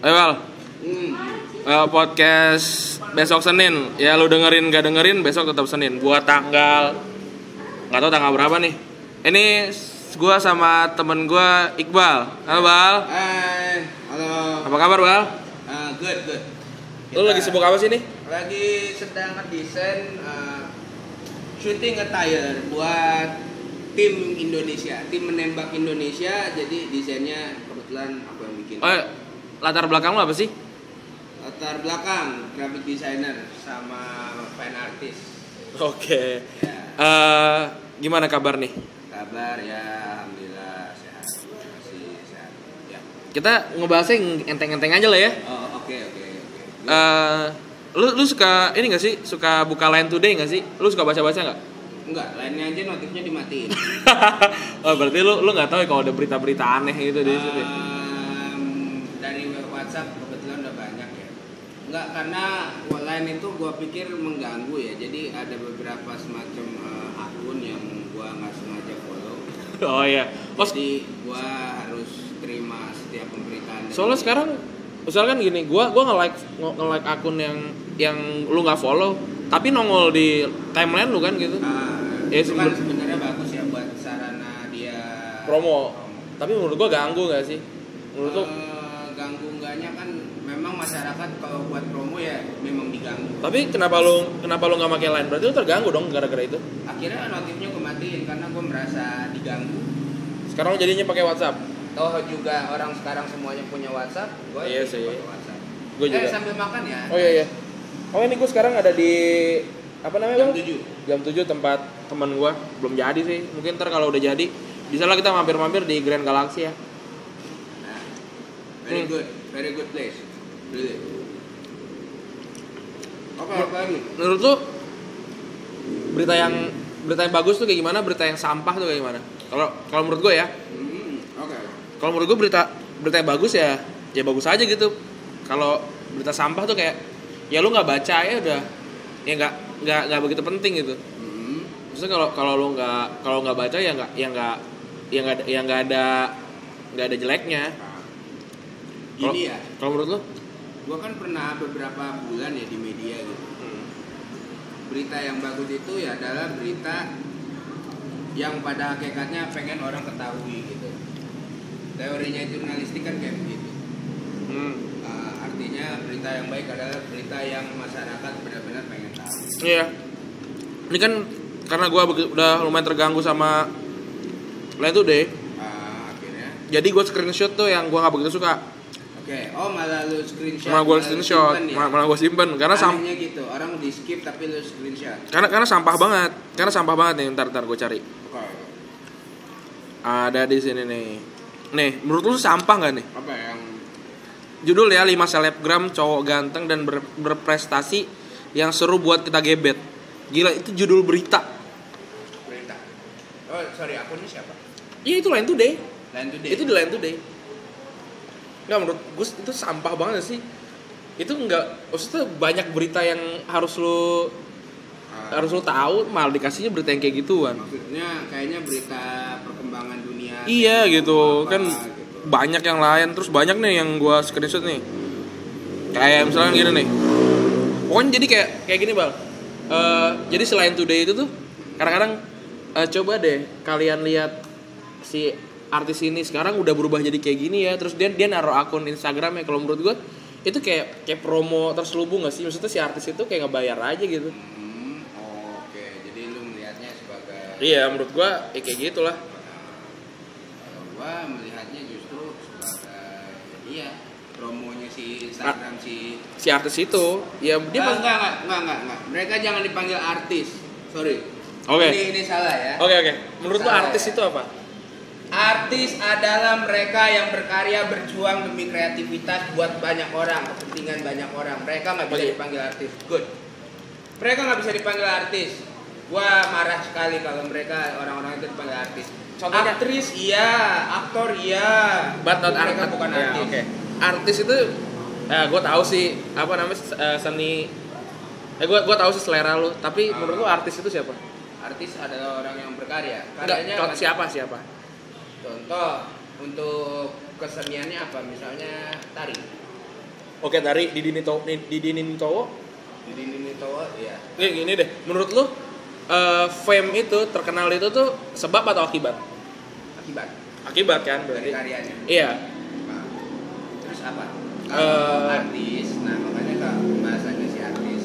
Ayo Val, podcast besok Senin. Ya lu dengerin gak dengerin besok tetap Senin. Buat tanggal nggak tahu tanggal berapa nih. Ini gua sama temen gua Iqbal. Halo Bal. Hai, halo. Apa kabar Bal? Good. Lu lagi sibuk apa sih nih? Lagi sedang ngedesain shooting attire buat tim Indonesia, tim menembak Indonesia. Jadi desainnya kebetulan aku yang bikin. Oh, latar belakang lu apa sih? Latar belakang graphic designer sama fan artist. Oke. Ya. Gimana kabar nih? Kabar ya, alhamdulillah sehat. Masih sehat. Ya. Kita ngebahasnya yang enteng-enteng aja lah ya. Oh, oke. Lu suka ini gak sih? Suka buka Line Today gak sih? Lu suka baca-baca gak? Enggak, lainnya aja notifnya dimatiin. Oh, berarti lu gak tahu ya kalau ada berita-berita aneh gitu di situ. Dari WhatsApp kebetulan udah banyak ya. Enggak, karena line itu gua pikir mengganggu ya. Jadi ada beberapa semacam akun yang gua nggak sengaja follow. Oh iya. Jadi gua harus terima setiap pemberitaan. Soalnya sekarang misalkan gini, gua nge-like akun yang lu nggak follow, tapi nongol di timeline lu kan gitu. Itu kan sebenarnya bagus ya buat sarana dia promo. Tapi menurut gua ganggu nggak sih? Menurut lu? Ganggu enggaknya kan memang masyarakat kalau buat promo ya memang diganggu. Tapi kenapa lu nggak pakai Line? Berarti lu terganggu dong gara-gara itu. Akhirnya notifnya gue matiin karena gue merasa diganggu. Sekarang jadinya pakai WhatsApp. Toh juga orang sekarang semuanya punya WhatsApp, gue Iya sih. pakai WhatsApp. Gue juga. Sambil makan ya. Oh iya. Oh ini gue sekarang ada di apa namanya Jam Bang? 7. Jam 7 tempat teman gue. Belum jadi sih. Mungkin ntar kalau udah jadi bisa lah kita mampir-mampir di Grand Galaxy ya. Nah, very good place. Really. Apa lagi? Menurut lu berita yang bagus tuh kayak gimana? Berita yang sampah tuh kayak gimana? Kalau menurut gue ya. Oke. Kalau menurut gue berita yang bagus ya bagus aja gitu. Kalau berita sampah tuh kayak ya lu nggak baca ya udah ya nggak begitu penting gitu. Maksudnya kalau lu nggak baca ya nggak ada jeleknya. Gini ya. Kalau menurut lu? Gua kan pernah beberapa bulan ya di media gitu. Berita yang bagus itu ya adalah berita yang pada hakikatnya pengen orang ketahui gitu. Teorinya jurnalistik kan kayak begitu. Artinya berita yang baik adalah berita yang masyarakat benar-benar pengen tahu. Iya. Ini kan karena gue udah lumayan terganggu sama Line Today. Akhirnya. Jadi gue screenshot tuh yang gue nggak begitu suka. Oke. Oh malah lu screenshot. Malah gue screenshot. Malah gue simpen karena anehnya gitu. Orang di skip tapi lu screenshot. Karena sampah banget. Nih. Ntar gue cari. Oke. Ada di sini nih. Nih, menurut lu sampah nggak nih? Apa yang Judul ya 5 selebgram cowok ganteng dan berprestasi yang seru buat kita gebet. Gila, itu judul berita. berita? Oh sorry, akunnya siapa? Iya itu Line Today. Line Today. Itu di Line Today. Nggak, menurut gue itu sampah banget sih. Itu nggak, maksudnya banyak berita yang harus lu tahu, malah dikasihnya berita yang kayak gituan. Maksudnya kayaknya berita perkembangan dunia. Iya gitu kan gitu. banyak yang lain, terus banyak nih yang gua screenshot nih. Kayak misalnya gini nih. Pokoknya jadi kayak gini Bal. Jadi selain Today itu tuh kadang-kadang coba deh kalian lihat si artis ini sekarang udah berubah jadi kayak gini ya. Terus dia naruh akun Instagramnya. Kalau menurut gua itu kayak promo terselubung gak sih? Maksudnya si artis itu kayak ngebayar aja gitu. Oke, jadi lu melihatnya sebagai. Iya, menurut gua kayak gitulah. Kalau gua melihatnya justru sebagai promonya si Instagram si artis itu. Ya dia enggak. Mereka jangan dipanggil artis. Sorry. Oke. Ini salah ya. Oke. Menurut lu artis ya. itu apa? Artis adalah mereka yang berkarya berjuang demi kreativitas buat banyak orang, kepentingan banyak orang. Mereka nggak bisa dipanggil artis. Good. Mereka nggak bisa dipanggil artis. Gua marah sekali kalau mereka orang-orang itu dipanggil artis. Contohnya? Aktris iya, aktor iya. But not mereka bukan artis. Ya, okay. Artis itu, gue tahu sih apa namanya seni. Gue tahu sih selera lu. Tapi menurut lu artis itu siapa? Artis adalah orang yang berkarya. Enggak, siapa? Contoh untuk keseniannya apa? Misalnya tari. Oke, dari Didi Nitowo Didi Nitowo ya. gini deh, menurut lu fame itu, terkenal itu tuh sebab atau akibat? Akibat kan Dari berarti. karyanya. Iya. Nah, terus apa? Kalau artis, nah makanya kalau pembahasannya si artis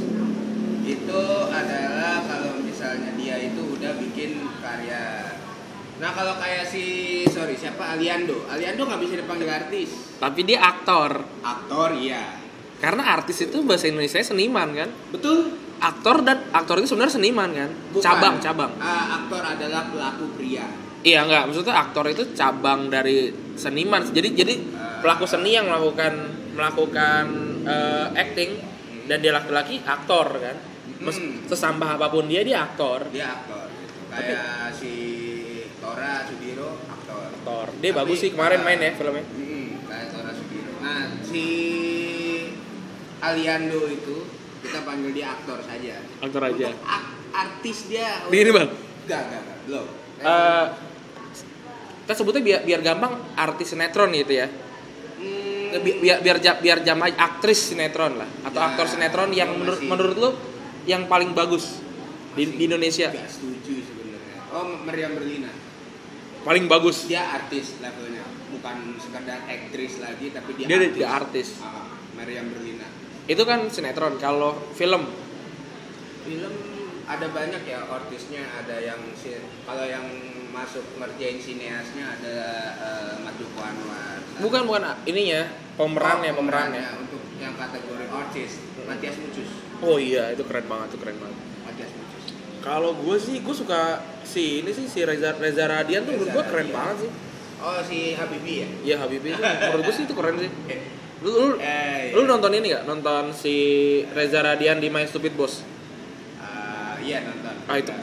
itu adalah kalau misalnya dia itu udah bikin karya. Nah kalau kayak siapa Aliando nggak bisa dipanggil artis. Tapi dia aktor. Aktor iya. Karena artis itu bahasa Indonesia seniman kan? Betul. Aktor itu sebenarnya seniman kan? Bukan. Cabang. Aktor adalah pelaku pria. Iya enggak, maksudnya aktor itu cabang dari seniman. Jadi pelaku seni yang melakukan acting dan dia laki-laki aktor kan. Sesampah apapun dia aktor. Dia aktor. Kayak si Tora Sudiro aktor. Dia Tapi, bagus sih kemarin main ya filmnya. Kayak Tora Sudiro. Nah, si Aliando itu kita panggil dia aktor saja. Aktor aja. Untuk artis dia. Begini bang. Enggak, belum. Kita sebutnya biar gampang artis sinetron gitu ya. Biar jam aja aktris sinetron lah atau Ya, aktor sinetron yang menurut lu yang paling bagus di Indonesia. Gak setuju sebenarnya. Meriam Berlina. Paling bagus. Dia artis levelnya, bukan sekedar aktris lagi tapi dia artis. Meriam Berlina. Itu kan sinetron. Kalau film Ada banyak ya artisnya, ada yang kalau yang masuk ngerjain sineasnya ada Mas Joko Anwar. bukan ininya pemerannya. Untuk yang kategori artis Matias Mucus. Oh iya, itu keren banget. Matias Mucus. Kalau gue suka si Reza Radian tuh menurut gue keren banget sih. Oh, si Habibie ya? Iya, Habibie itu menurut gue sih itu keren sih. Lu nonton ini nggak? Nonton si Reza Radian di My Stupid Boss? Iya, nonton.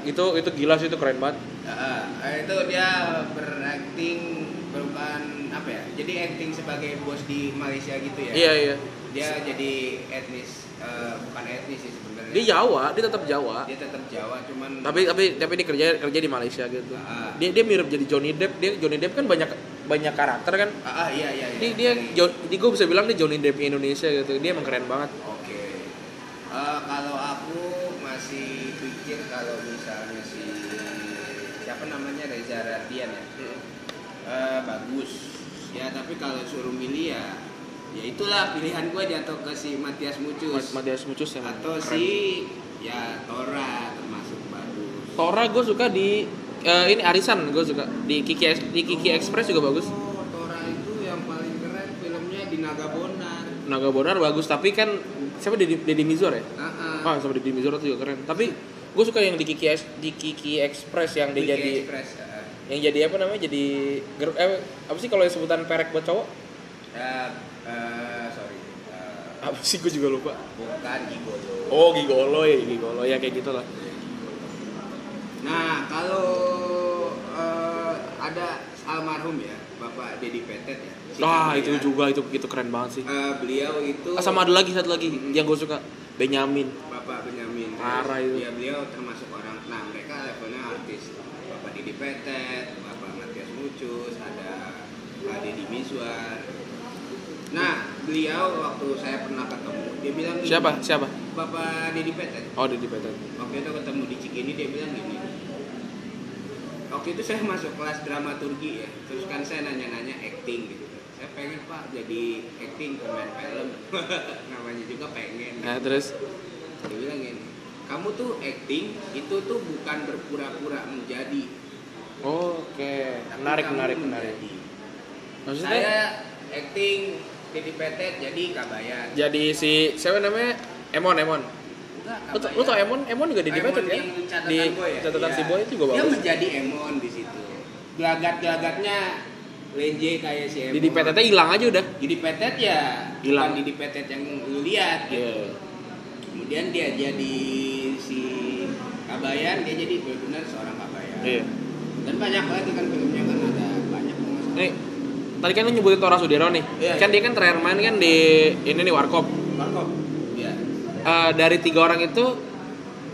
Itu gila sih, itu keren banget. Itu dia berakting bukan apa ya? Jadi acting sebagai bos di Malaysia gitu ya? Iya. Dia jadi etnis, bukan etnis sih sebenarnya. Dia Jawa, dia tetap Jawa. Dia tetap Jawa, cuman. Tapi dia kerja di Malaysia gitu. Dia mirip jadi Johnny Depp. Johnny Depp kan banyak karakter kan. Iya. Gue bisa bilang dia Johnny Depp Indonesia gitu. Dia emang keren banget. Oke. Kalau aku masih pikir kalau misalnya siapa namanya Reza Radian ya, bagus. Ya tapi kalau suruh milih ya itulah pilihan gue jatuh ke si Matias Mucus. Matias Mucus yang atau keren. si Tora termasuk bagus. Tora gue suka di ini Arisan gue suka di Kiki Express juga bagus. Tora itu yang paling keren filmnya di Naga Bonar bagus, tapi kan siapa Deddy Mizwar ya? Sama Deddy Mizwar itu juga keren. Tapi gue suka yang di Kiki Express yang dia jadi yang jadi apa namanya, jadi apa sih kalau sebutan perek buat cowok? Sorry. Apa sih, gue juga lupa. Bukan gigolo. Oh, gigolo ya kayak gitulah. Nah, kalau ada almarhum ya, Bapak Dedi Petet ya. Itu juga itu keren banget sih. Beliau itu sama ada satu lagi yang gue suka, Benyamin. Bapak Benyamin. Parah itu. Ya, beliau termasuk orang. Nah, mereka levelnya artis. Bapak Dedi Petet, Bapak Matias Mucus, ada Pak Deddy Mizwar. Nah, beliau waktu saya pernah ketemu, dia bilang gini. Siapa? Bapak Dedi Petet. Oh, Dedi Petet. Waktu itu ketemu di Cikini, dia bilang gini. Waktu itu saya masuk kelas dramaturgi ya, terus kan saya nanya-nanya acting gitu. Saya pengen Pak jadi acting pemain film, namanya juga pengen. Nah, terus dia bilang gini, kamu tuh acting itu tuh bukan berpura-pura menjadi. Oke. Menarik. Maksudnya Saya acting Dedi Petet jadi Kabayan. jadi si siapa namanya? Emon. Enggak, Lu tau Emon juga Dedi Petet kan? Di catatan si Boy itu juga dia bagus. menjadi Emon di situ. Gelagat-gelagatnya lenje kayak si Emon. Dedi Petetnya hilang aja udah. Dedi Petet ya Hilang. bukan Dedi Petet yang lu lihat gitu. Yeah. Kemudian dia jadi si Kabayan, dia jadi benar-benar seorang Kabayan. Iya. Dan banyak lagi kan filmnya kan ada banyak masalah. Nih, tadi kan lu nyebutin Tora Sudiro nih. Iya, Kan dia kan terakhir main kan di ini nih Warkop. Iya. Dari 3 orang itu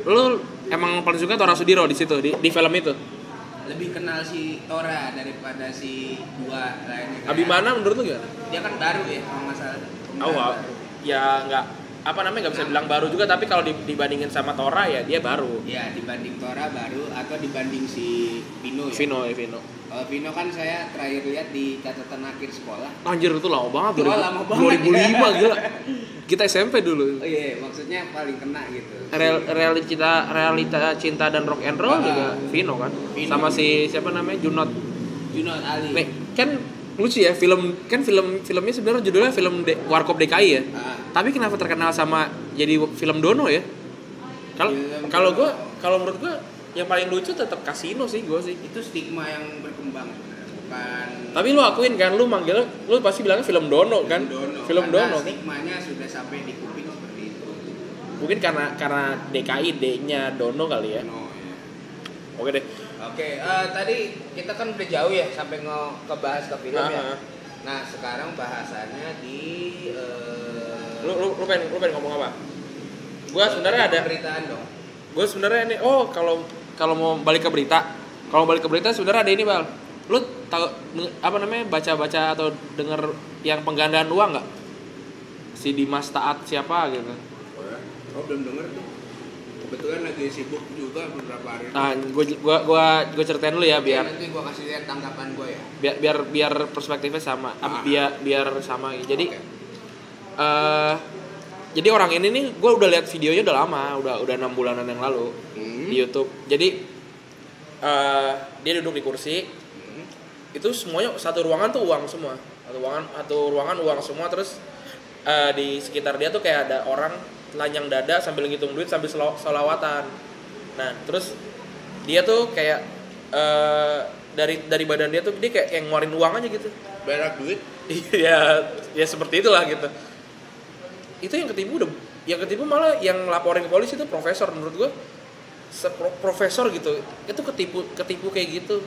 lu emang paling suka Tora Sudiro di situ di film itu. Lebih kenal si Tora daripada si dua lainnya. Abimana menurut lu gimana? Dia kan baru ya kalau nggak salah. Oh, ya nggak apa namanya nggak bisa bilang baru juga, tapi kalau dibandingin sama Tora ya dia baru. Ya dibanding Tora baru, atau dibanding si Vino ya. Vino. Kalau Vino kan saya terakhir lihat di catatan akhir sekolah. Anjir itu lama banget. Lama banget. 2005 gila. Kita SMP dulu. Oh iya, maksudnya paling kena gitu. Realita cinta dan rock and roll juga Vino kan. Vino. Sama si siapa namanya Junot Ali. Nih, kan lucu ya filmnya sebenarnya judulnya film Warkop DKI ya. Tapi kenapa terkenal sama jadi film Dono ya? Kalau menurut gue yang paling lucu tetap Kasino sih gue sih. Itu stigma yang berkembang bukan. Tapi lu akuin kan, lu pasti bilangnya film Dono kan? Film Dono. Stigmanya sudah sampai di kuping seperti itu. Mungkin karena DKI D-nya Dono kali ya. Dono, ya. Oke deh. Oke, tadi kita kan udah jauh ya sampai ngebahas ke film ya. Nah, sekarang bahasannya di lu pengen ngomong apa? Gua sebenarnya ada pemberitaan dong. Gue sebenarnya ini kalau mau balik ke berita sebenarnya ada ini, Bal. Lu tahu apa namanya baca atau denger yang penggandaan uang nggak? Si Dimas Taat siapa gitu? Oh, belum denger tuh. Kebetulan lagi sibuk juga beberapa hari. Nah, gue ceritain dulu ya biar nanti gue kasih lihat tanggapan gue ya. Biar perspektifnya sama. Biar sama. Jadi jadi orang ini nih gue udah lihat videonya udah lama, udah 6 bulanan yang lalu di YouTube. Jadi dia duduk di kursi. Itu semuanya satu ruangan tuh uang semua. Satu ruangan uang semua, terus di sekitar dia tuh kayak ada orang telanjang dada sambil ngitung duit sambil selawatan. Nah, terus dia tuh kayak dari badan dia tuh dia kayak yang ngeluarin uang aja gitu. Berak duit? ya seperti itulah gitu. Itu yang ketipu malah yang laporin ke polisi itu profesor, menurut gua profesor gitu. Itu ketipu kayak gitu.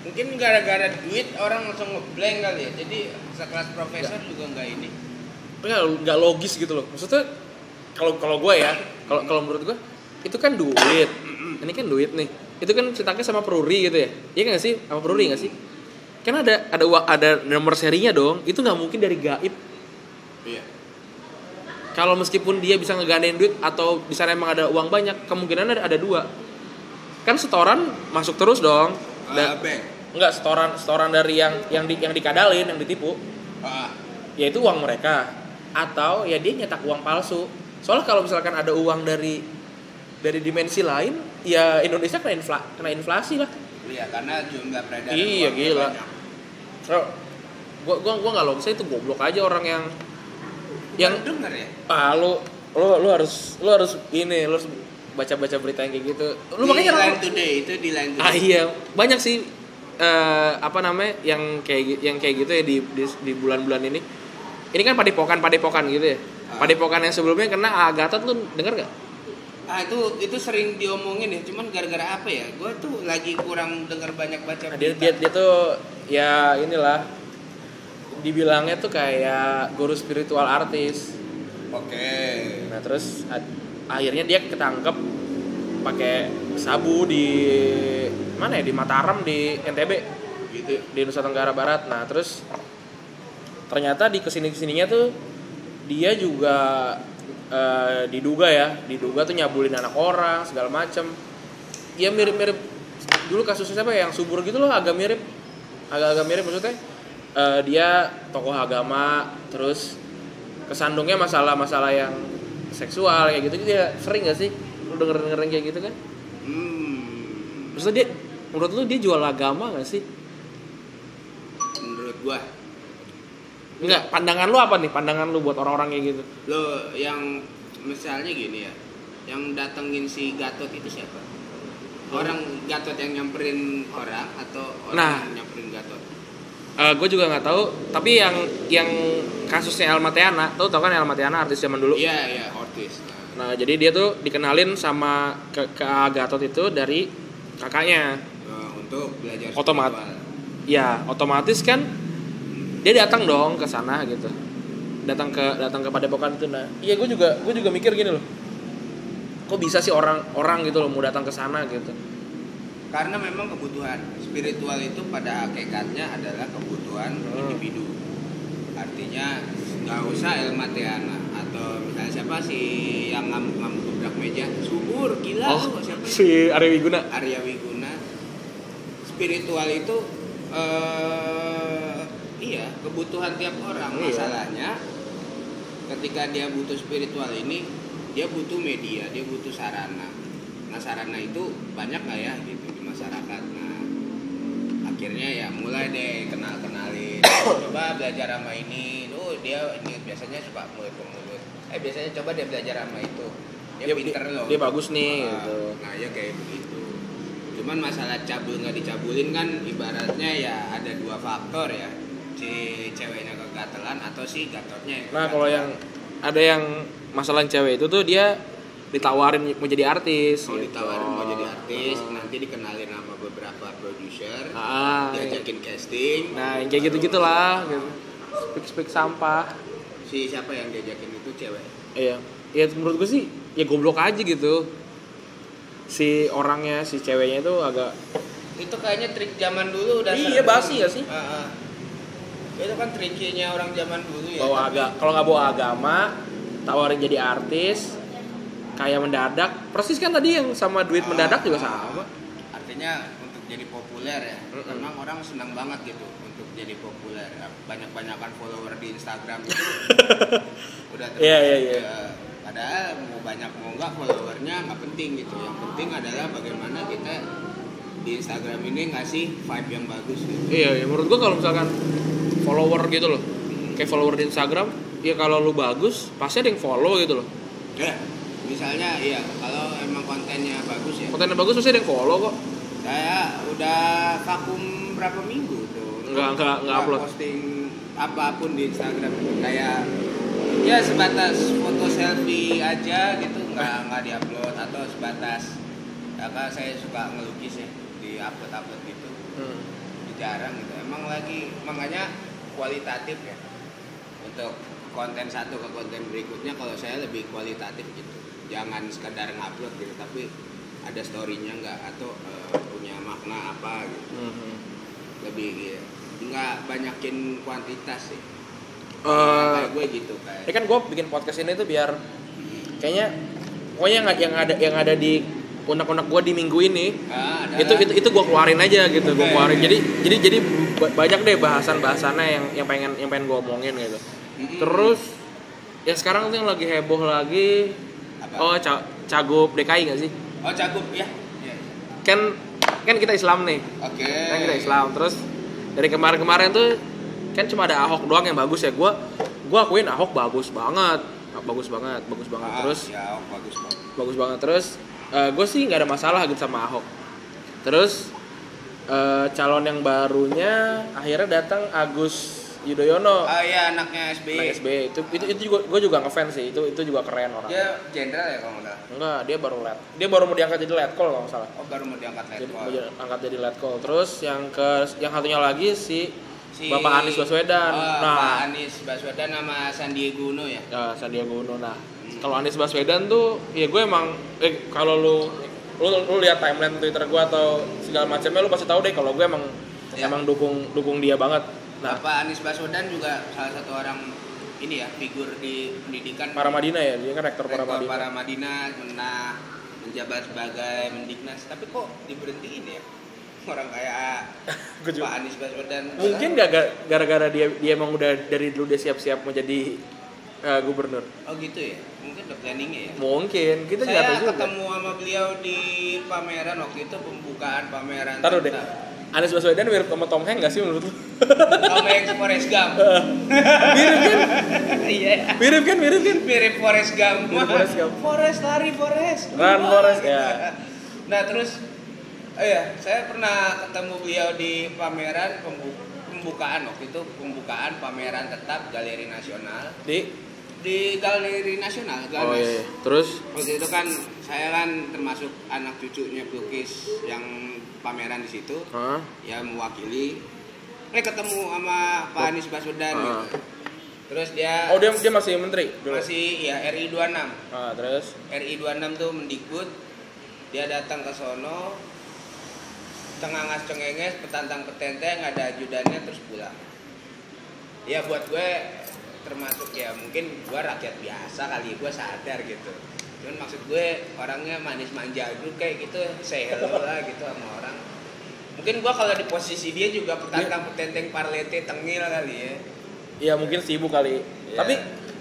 Mungkin gara-gara duit orang langsung ngeblank kali ya. Jadi sekelas profesor juga enggak ini. Nggak logis gitu loh. Maksudnya kalau gue ya, kalau menurut gue itu kan duit. Ini kan duit nih. Itu kan cetaknya sama Peruri gitu ya. Iya nggak sih? Sama Peruri nggak sih? Kan ada nomor serinya dong. Itu nggak mungkin dari gaib. Iya. Kalau meskipun dia bisa ngegandain duit atau di sana emang ada uang banyak, kemungkinan ada dua. Kan setoran masuk terus dong. Enggak, setoran dari yang dikadalin, yang ditipu. Ya itu uang mereka. Atau ya dia nyetak uang palsu. Soalnya kalau misalkan ada uang dari dimensi lain, ya Indonesia kena inflasi lah. Iya, karena jumlah peredaran. Iya, gila. So, gua enggak logis, itu goblok aja orang yang denger ya. Lu harus baca berita yang kayak gitu. Lu makanya Line Today itu di Line Today. Iya, banyak sih yang kayak gitu ya di bulan-bulan ini. Ini kan padepokan gitu ya. Padepokan yang sebelumnya kena Gatot, lu denger gak? Itu sering diomongin ya, cuman gara-gara apa ya? Gue tuh lagi kurang denger banyak baca Dia berita. tuh ya inilah dibilangnya tuh kayak guru spiritual artis. Oke. Nah, terus akhirnya dia ketangkep pakai sabu di mana ya, di Mataram di NTB Gitu. di Nusa Tenggara Barat. Nah, terus ternyata di kesininya tuh dia juga diduga tuh nyabulin anak orang segala macem. Ya mirip dulu kasusnya siapa ya, yang subur gitu loh, agak mirip maksudnya. Dia tokoh agama, terus kesandungnya masalah yang seksual kayak gitu. Dia sering gak sih lu denger kayak gitu kan? Maksudnya menurut lu dia jual agama gak sih? Menurut gua Enggak, pandangan lu apa nih? Pandangan lu buat orang-orang kayak gitu? lo yang misalnya gini ya, yang datengin si Gatot itu siapa? Orang Gatot yang nyamperin orang atau orang yang nyamperin Gatot? Gue juga nggak tahu. Tapi yang kasusnya Elma Theana, tau kan Elma Theana artis zaman dulu? Iya, artis. Nah, jadi dia tuh dikenalin sama ke Gatot itu dari kakaknya. Untuk belajar Otomatis kan dia datang dong ke sana gitu. Datang ke padepokan itu. Nah, iya gue juga mikir gini loh. Kok bisa sih orang gitu loh mau datang ke sana gitu? Karena memang kebutuhan spiritual itu pada hakikatnya adalah kebutuhan individu. Artinya nggak usah Elma Tiana atau misalnya siapa sih yang ngamuk-ngamuk gebrak meja subur gila Oh, siapa si Arya Wiguna. Arya Wiguna. Spiritual itu iya kebutuhan tiap orang. Iya. Masalahnya ketika dia butuh spiritual ini dia butuh media, dia butuh sarana. Nah sarana itu banyak nggak ya gitu di masyarakat. Nah akhirnya ya mulai deh kenalin coba belajar sama ini. Dia ini biasanya suka mulut ke mulut. Biasanya coba dia belajar sama itu. Dia pinter loh. Dia bagus nih gitu. Nah ya kayak begitu. Cuman masalah cabul nggak dicabulin kan ibaratnya ya ada dua faktor ya, si ceweknya kegatelan atau si gatornya yang Nah kalau yang ada yang masalah cewek itu tuh dia ditawarin mau jadi artis. mau gitu. ditawarin mau jadi artis, nanti dikenalin sama beberapa produser, diajakin Iya. casting. Nah yang kayak gitu-gitulah gitu. Speak sampah. Si siapa yang diajakin itu cewek? Iya. Ya menurut gue sih ya goblok aja gitu. Si orangnya, si ceweknya itu agak Itu kayaknya trik zaman dulu udah Iya, sering. basi gak sih? Itu kan triknya orang zaman dulu ya. bawa tapi- kalau nggak bawa agama, tawarin jadi artis, kayak mendadak. Persis kan tadi yang sama duit mendadak juga sama. Artinya untuk jadi populer ya. Mm-mm. Memang orang senang banget gitu untuk jadi populer. Banyak-banyakan follower di Instagram itu udah termasuk. Iya. Padahal mau banyak mau enggak followernya nggak penting gitu. Yang penting adalah bagaimana kita di Instagram ini ngasih vibe yang bagus gitu. Iya, menurut gua kalau misalkan follower gitu loh, kayak follower di Instagram, ya kalau lu bagus pasti ada yang follow gitu loh. Ya, misalnya iya kalau emang kontennya bagus ya. Kontennya bagus pasti ada yang follow kok. Saya udah vakum berapa minggu tuh. Nggak upload. Posting apapun di Instagram gitu. Kayak ya sebatas foto selfie aja gitu nggak diupload atau sebatas ya kan saya suka ngelukis ya di upload gitu jarang gitu emang lagi makanya kualitatif ya untuk konten satu ke konten berikutnya kalau saya lebih kualitatif gitu jangan sekedar ngupload gitu tapi ada story-nya nggak atau punya makna apa gitu lebih gitu nggak banyakin kuantitas sih. Kayak gue gitu kayak. Ini kan gue bikin podcast ini tuh biar kayaknya pokoknya yang ada di unek-unek gue di minggu ini itu gue keluarin aja gitu. Gue keluarin. Jadi banyak deh bahasannya yang pengen gue omongin gitu. Terus ya sekarang tuh yang lagi heboh lagi Cagup DKI nggak sih? Oh Cagup ya. Kan kita Islam nih. Oke. Kan kita Islam. Terus dari kemarin tuh kan cuma ada Ahok doang yang bagus ya. Gua akuin Ahok bagus banget. Terus ya, bagus banget. Terus gue sih nggak ada masalah gitu sama Ahok. Terus calon yang barunya akhirnya datang Agus Yudhoyono. Iya anaknya SBY. Anak SBY itu juga gue juga ngefans sih. Itu juga keren orang. Dia jenderal ya kalau nggak salah. Enggak, dia baru mau diangkat jadi letkol kalau nggak salah. Oh baru mau diangkat letkol. Mau diangkat jadi letkol. Terus yang satunya lagi si Bapak Anies Baswedan. Pak Anies Baswedan sama Sandiaga Uno ya. Ya, Sandiaga Uno. Nah, kalau Anies Baswedan tuh ya gue emang kalau lu lihat timeline Twitter gue atau segala macamnya lu pasti tahu deh kalau gue emang dukung dia banget. Nah, Bapak Anies Baswedan juga salah satu orang ini ya figur di pendidikan Paramadina ya, dia kan rektor Paramadina. Paramadina pernah menjabat sebagai Mendiknas, tapi kok diberhentiin ya? Orang kayak Pak Anies Baswedan. Mungkin gak gara-gara dia emang udah dari dulu dia siap-siap mau jadi gubernur. Oh gitu ya? Mungkin udah planningnya ya? Mungkin, kita nggak tahu Saya juga. ketemu sama beliau di pameran waktu itu pembukaan pameran. Taruh deh. Anies Baswedan mirip sama Tom Hanks gak sih menurut lu? Tom Hanks Forrest Gump. Mirip kan? Iya. Mirip kan? Mirip Forrest Gump. Mirip Forrest Gump. Forrest lari Forrest. Run Forrest ya. Nah terus, saya pernah ketemu beliau di pameran pembukaan waktu itu pembukaan pameran tetap Galeri Nasional di Galeri Nasional. Oh iya. Terus? Waktu itu kan saya kan termasuk anak cucunya pelukis yang pameran di situ, ya mewakili. Ketemu sama Pak Anies Baswedan gitu. Terus dia masih menteri dulu. Masih ya RI 26. Terus RI 26 tuh Mendikbud. Dia datang ke sono cengangas cengenges petantang petenteng ada ajudannya terus pulang. Ya buat gue termasuk ya mungkin gue rakyat biasa kali, gue sadar gitu. Cuman maksud gue orangnya manis manja gitu kayak gitu, say hello lah gitu sama orang. Mungkin gue kalau di posisi dia juga petentang parlete tengil kali ya. Iya mungkin sibuk kali. Iya. Tapi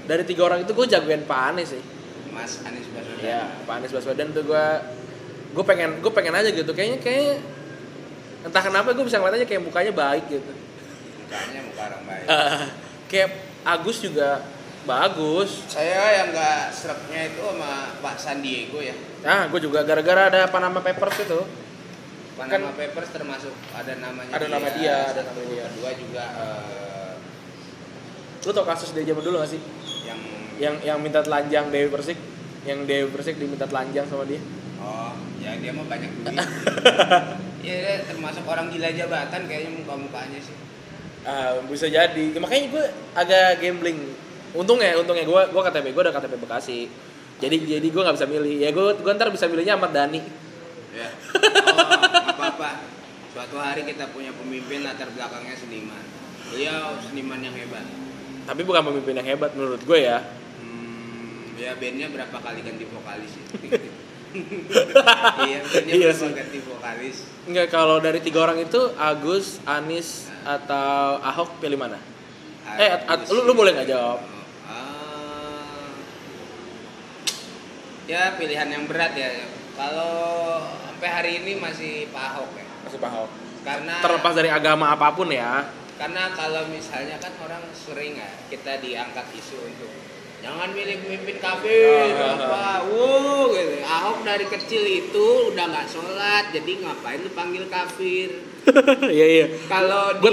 dari 3 orang itu gue jagoin Pak Anies sih. Mas Anies Baswedan. Iya, Pak Anies Baswedan tuh gue pengen aja gitu. Kayaknya entah kenapa gue bisa ngeliat aja kayak mukanya baik gitu. Mukanya muka orang baik. Kayak Agus juga bagus. Saya yang nggak sreknya itu sama Pak Sandiego ya. Nah, gue juga gara-gara ada Panama Papers itu. Panama Papers termasuk ada namanya. Ada nama dia, ada nama dia. Kedua juga Lu tau kasus dari zaman dulu gak sih? Yang minta telanjang Dewi Persik, yang Dewi Persik diminta telanjang sama dia. Oh, ya dia mah banyak duit. Iya, dia termasuk orang gila jabatan kayaknya muka-mukanya sih. Bisa jadi. Makanya gue agak gambling. Untungnya gue KTP gue udah KTP Bekasi. Jadi gue nggak bisa milih. Ya gue ntar bisa milihnya Ahmad Dhani. Ya. Oh, apa-apa. Suatu hari kita punya pemimpin latar belakangnya seniman. Beliau seniman yang hebat. Tapi bukan pemimpin yang hebat menurut gue ya. Ya bandnya berapa kali ganti vokalis ya? Iya, bandnya Iya berapa sih. ganti vokalis? Enggak, kalau dari 3 orang itu Agus, Anies atau Ahok pilih mana? Lu boleh nggak jawab? Ya pilihan yang berat ya. Kalau sampai hari ini masih Pak Ahok ya. Masih Pak Ahok. Karena Terlepas dari agama apapun ya. Karena kalau misalnya kan orang sering ya kita diangkat isu untuk jangan milih pemimpin kafir apa, gitu. Ahok dari kecil itu udah nggak sholat, jadi ngapain lu panggil kafir? Iya. Kalau gue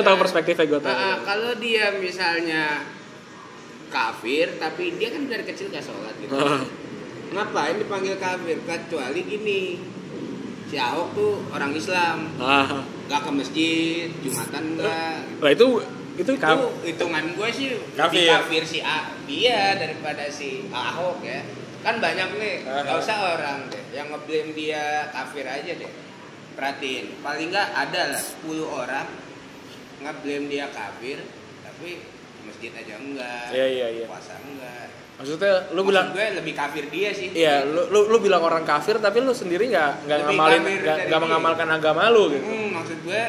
tahu perspektifnya gue tahu. Kalau dia misalnya kafir, tapi dia kan dari kecil nggak sholat gitu. Ngapain dipanggil kafir? Kecuali gini, si Ahok tuh orang Islam, nggak ke masjid, Jumatan nggak. Nah itu hitungan gue sih kafir. lebih kafir si dia daripada si Ahok ya. Kan banyak nih, nggak usah orang deh yang ngeblame dia kafir aja deh. Perhatiin, paling nggak ada lah 10 orang ngeblame dia kafir, tapi masjid aja enggak, Iya. puasa enggak. Maksudnya lu bilang gue lebih kafir dia sih. iya, lu bilang orang kafir tapi lu sendiri nggak mengamalkan agama lu gitu. Maksud gue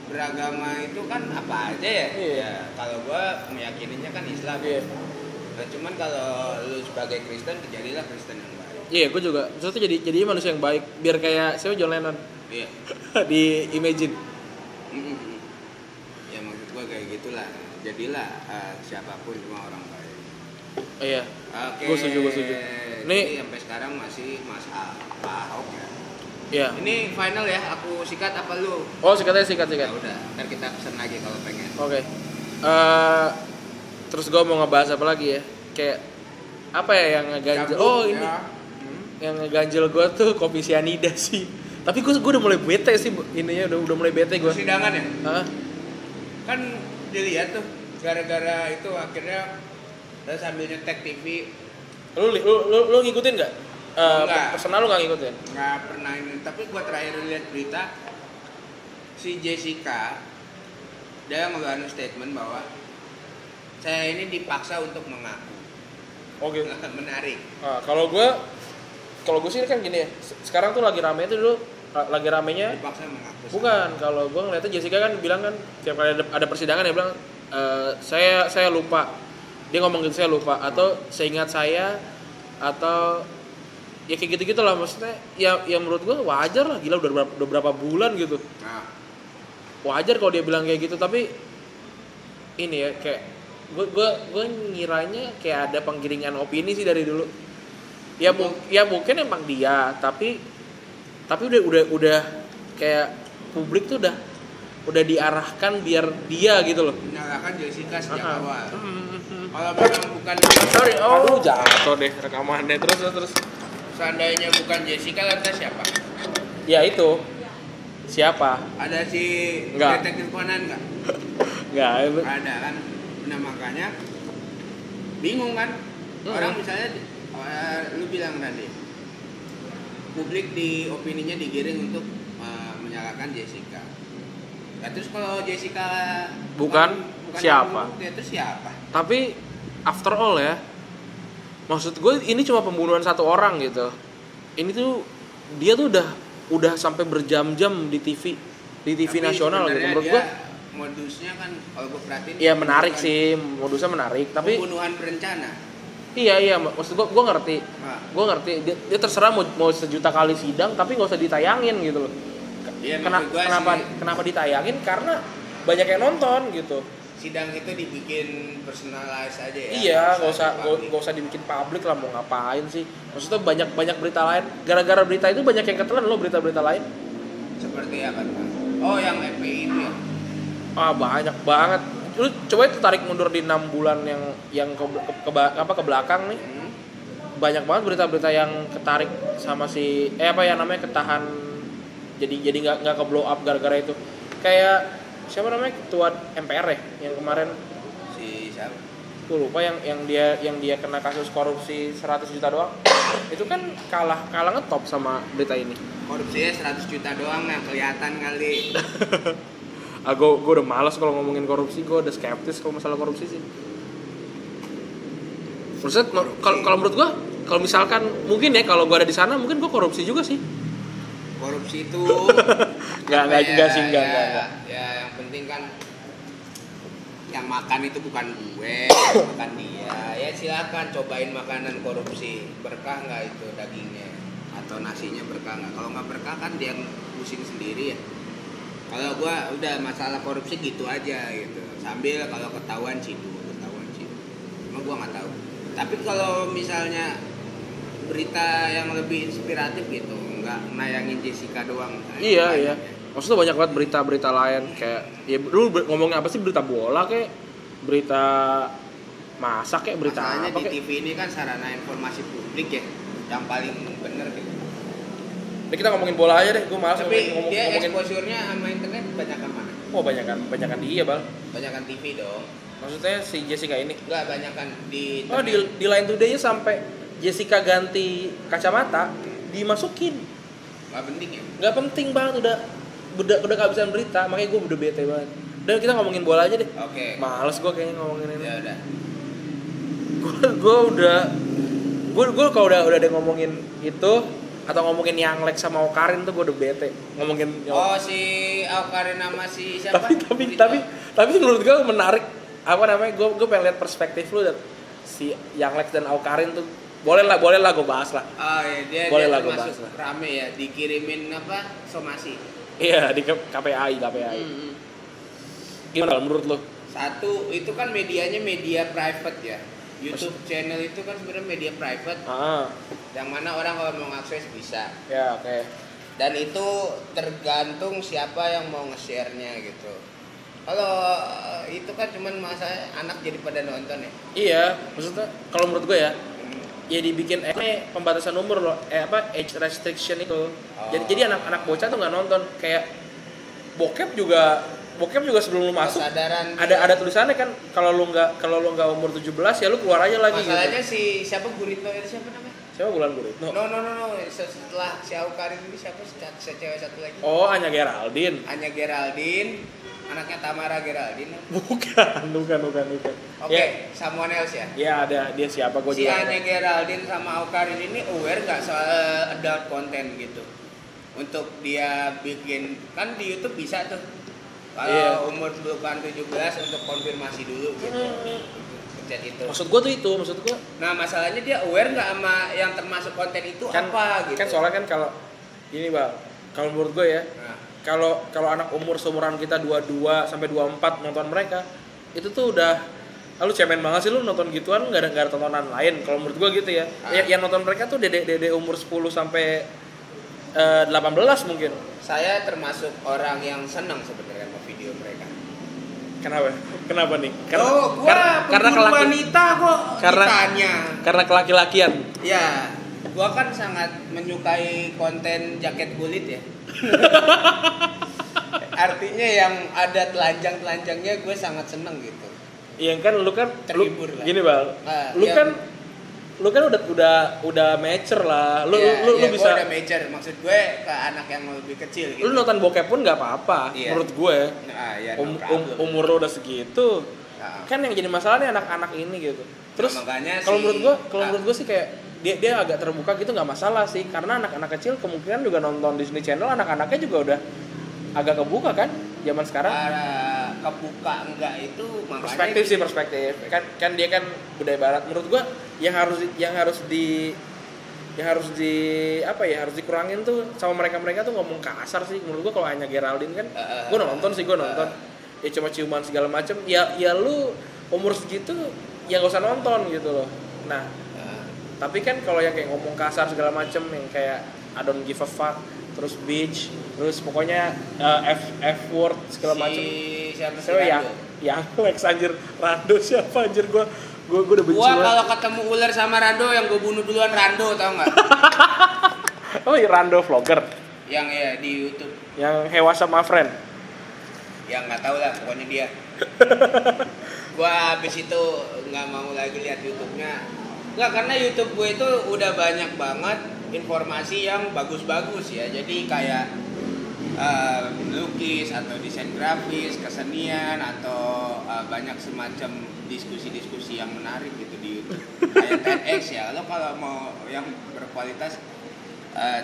beragama itu kan apa aja ya? Iya. Kalau gue meyakininya kan Islam. Iya. Nah, cuman kalau lu sebagai Kristen, jadilah Kristen yang baik. Iya, gue juga. Maksudnya jadi manusia yang baik biar kayak siapa John Lennon. Iya. Di Imagine. Ya maksud gue kayak gitulah. Jadilah siapapun cuma orang baik. Iya. Oke. Gue setuju. Ini sampai sekarang masih Mas Ahok ya. Iya. Ini final ya, aku sikat apa lu? Oh, sikat. Ya udah, ntar kita pesen lagi kalau pengen. Oke. Terus gue mau ngebahas apa lagi ya? Kayak apa ya yang ngeganjel? Cabut, Ini. ya. Yang ngeganjel gue tuh kopi sianida sih. Tapi gue udah mulai bete sih ininya udah mulai bete gue. Persidangan ya? Hah? Kan dilihat tuh gara-gara itu akhirnya dan sambil nyetek TV. Lu ngikutin nggak? Enggak. Personal lu nggak ngikutin? Nggak pernah ini, tapi gua terakhir lihat berita si Jessica dia ngeluarin statement bahwa saya ini dipaksa untuk mengaku. Oh gitu. Menarik. Nah, kalau gue sih kan gini ya. Sekarang tuh lagi rame itu dulu lagi ramenya. Dipaksa mengaku. Bukan, kalau gue ngeliatnya Jessica kan bilang kan tiap kali ada persidangan dia bilang saya lupa. Dia ngomong gitu saya lupa atau seingat saya atau ya kayak gitu-gitu lah maksudnya ya menurut gue wajar lah gila udah berapa bulan gitu. Nah, Wajar kalau dia bilang kayak gitu tapi ini ya kayak gue ngiranya kayak ada penggiringan opini sih dari dulu. Ya mungkin emang dia tapi udah kayak publik tuh udah diarahkan biar dia gitu loh. menyalahkan Jessica sejak awal. Kalau memang bukan Aduh jatuh deh rekamannya terus. seandainya bukan Jessica lantas siapa? Ya itu siapa? Ada si Enggak. detektif Conan nggak? Nggak. Ada kan. Nah makanya bingung kan. Orang misalnya lu bilang tadi publik di opininya digiring untuk menyalahkan Jessica. Nah, terus kalau Jessica Bukan siapa? Dia itu siapa? Tapi after all ya, maksud gue ini cuma pembunuhan satu orang gitu. Ini tuh dia tuh udah sampai berjam-jam di TV Tapi nasional gitu. Menurut gue modusnya kan kalau gue perhatiin iya menarik sih, modusnya menarik, tapi pembunuhan berencana. Iya, maksud gue ngerti. Gue ngerti dia terserah mau sejuta kali sidang tapi nggak usah ditayangin gitu loh. Iya, Kenapa ditayangin? Karena banyak yang nonton gitu. Sidang itu dibikin personalize aja ya. Iya, nggak usah dibikin publik lah, mau ngapain sih? Maksudnya banyak berita lain. Gara-gara berita itu banyak yang ketelan loh, berita-berita lain. Seperti apa tuh? Oh, yang FPI itu ya. Banyak banget. Lu coba itu tarik mundur di 6 bulan yang ke belakang nih. Banyak banget berita-berita yang ketarik sama si ketahan, jadi nggak ke blow up gara-gara itu. Kayak siapa namanya ketua MPR ya yang kemarin, Si siapa? gue lupa, yang dia kena kasus korupsi 100 juta doang. Itu kan kalah ngetop sama berita ini. Korupsinya 100 juta doang yang kelihatan kali. Gue udah malas kalau ngomongin korupsi, gue udah skeptis kalau masalah korupsi sih. Maksudnya kalau menurut gue, kalau misalkan mungkin ya kalau gue ada di sana mungkin gue korupsi juga sih. Korupsi itu enggak. Ya yang penting kan yang makan itu bukan gue, makan dia. Ya silakan cobain makanan korupsi, berkah nggak itu dagingnya atau nasinya, berkah nggak? Kalau nggak berkah kan dia pusing sendiri ya. Kalau gue udah masalah korupsi gitu aja gitu, sambil kalau ketahuan cidu. Emang gue nggak tahu. Tapi kalau misalnya berita yang lebih inspiratif gitu, nggak nayangin Jessica doang. Iya. Maksudnya banyak banget berita-berita lain kayak ya lu ngomongin apa sih, berita bola kayak berita masak kayak berita masalahnya apa di kayak. TV ini kan sarana informasi publik ya, yang paling bener gitu. Ini kita ngomongin bola aja deh, gue malas Tapi ngomongin. dia exposure-nya sama internet banyakan mana? Banyakan dia, Bang. Banyakan TV dong. Maksudnya si Jessica ini. Enggak, banyakan di internet. Di Line Today-nya sampai Jessica ganti kacamata dimasukin. Gak penting ya? Gak penting banget, udah kehabisan berita, makanya gue udah bete banget. Dan kita ngomongin bola aja deh. Oke. Males gue kayaknya ngomongin ini. Ya udah. Gue kalau udah ada ngomongin itu atau ngomongin yang Lex sama Okarin tuh gue udah bete ngomongin. Si Okarin sama si siapa? Tapi menurut gue menarik, gue pengen lihat perspektif lu dan si yang Lex dan Okarin tuh. Boleh lah gue bahas lah. Oh iya, dia termasuk rame ya, dikirimin somasi. Iya, di KPAI. Gimana menurut lu? Satu, itu kan medianya media private ya. YouTube channel itu kan sebenarnya media private. Yang mana orang kalau mau mengakses bisa. Ya, oke. Dan itu tergantung siapa yang mau nge-share-nya gitu. Kalau itu kan cuman masa anak jadi pada nonton ya. Iya, maksudnya kalau menurut gue ya dibikin pembatasan umur loh, age restriction itu. Jadi anak-anak bocah tuh nggak nonton, kayak bokep juga sebelum lu masuk ada tulisannya kan, kalau lu nggak umur 17 ya lu keluar aja lagi. Masalahnya gitu. siapa Guritno itu siapa namanya? Siapa Bulan Guritno? No. Setelah si Aukarin ini siapa cewek satu lagi? Oh, Anya Geraldine. Anaknya Tamara Geraldine. Bukan. Oke, someone else ya? Ya, ada dia siapa gue juga. Si Anya Geraldine sama Aukarin ini aware nggak soal adult content gitu? Untuk dia bikin, kan di YouTube bisa tuh. Kalau umur bukan 17 untuk konfirmasi dulu gitu. Chat itu. Maksud gue. Nah, masalahnya dia aware nggak sama yang termasuk konten itu kan, apa gitu? Kan soalnya kan kalau ini Bang, kalau menurut gue ya, kalau anak umur seumuran kita 22 sampai 24 nonton mereka, itu tuh udah lu cemen banget sih lu nonton gituan, nggak ada tontonan lain. Kalau menurut gue gitu ya. Yang nonton mereka tuh dede umur 10 sampai 18 mungkin. Saya termasuk orang yang senang sebenarnya sama video mereka. Kenapa nih? Karena wanita kok ditanya. Karena kelaki-lakian. Ya, gua kan sangat menyukai konten jaket kulit ya. Artinya yang ada telanjang-telanjangnya gue sangat seneng gitu. Iya kan, lu terhibur lah. Gini Bang, lu kan udah mature lah. Lu bisa. Gua udah mature, maksud gue ke anak yang lebih kecil gitu. Lu nonton bokep pun nggak apa-apa, menurut gue. Ya, umur lu udah segitu. Kan yang jadi masalah nih anak-anak ini gitu. Terus kalau menurut gua sih kayak dia agak terbuka gitu nggak masalah sih, karena anak-anak kecil kemungkinan juga nonton Disney Channel, anak-anaknya juga udah agak kebuka kan zaman sekarang. Kebuka enggak itu perspektif kan dia kan budaya barat. Menurut gua yang harus harus dikurangin tuh sama mereka tuh ngomong kasar sih menurut gua. Kalau hanya Geraldine kan gua nonton ya cuma ciuman segala macem, ya lu umur segitu ya gak usah nonton gitu loh. Nah tapi kan kalau yang kayak ngomong kasar segala macem, yang kayak I don't give a fuck, terus bitch, terus pokoknya F word segala macem. Siapa ya Lex anjir, Rando siapa anjir, gue udah benci banget. Kalau ketemu ular sama Rando, yang gue bunuh duluan Rando, tau nggak? Oh iya, Rando vlogger yang ya di YouTube, yang hewas sama friend, yang nggak tahu lah pokoknya dia. Gue abis itu nggak mau lagi lihat YouTube-nya. Nggak, karena YouTube gue itu udah banyak banget informasi yang bagus-bagus ya. Jadi kayak melukis atau desain grafis, kesenian, atau banyak semacam diskusi-diskusi yang menarik gitu di YouTube. Kayak TEDx ya. Lo kalau mau yang berkualitas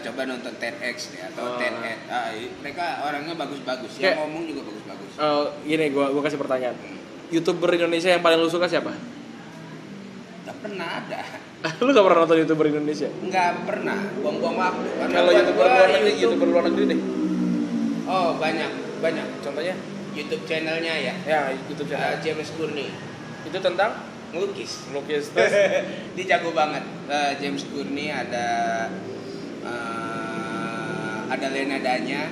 coba nonton TEDx ya, atau TEDx. Mereka orangnya bagus-bagus, yang ngomong juga bagus-bagus. Gini, gue kasih pertanyaan. YouTuber Indonesia yang paling lu suka siapa? Gak pernah ada. Lu gak pernah nonton YouTuber Indonesia? Nggak pernah, buang-buang waktu. Kalau YouTuber luar negeri deh. Oh, banyak. Contohnya? YouTube channelnya ya. Ya, YouTube channel. James Gurney. Itu tentang Ngelukis. terus. Dia jago banget. James Gurney, ada Lena Danya.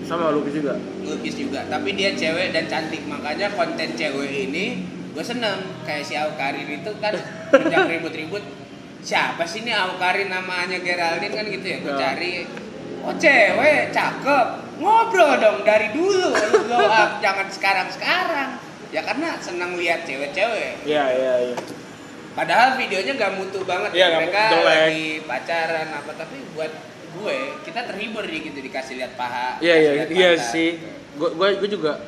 Sama lukis juga. Ngelukis juga. Tapi dia cewek dan cantik, makanya konten cewek ini gue seneng. Kayak si Awkarin itu kan sejak ribut-ribut. Siapa sih ini Awkarin, namanya Geraldine kan gitu ya. Gue cari. Oh, cewek cakep. Ngobrol dong dari dulu, lu blow up, jangan sekarang. Ya karena senang lihat cewek-cewek. Iya. Padahal videonya gak mutu banget, ya, mereka lagi pacaran apa, tapi buat gue kita terhibur gitu dikasih lihat paha. Iya sih. Gue juga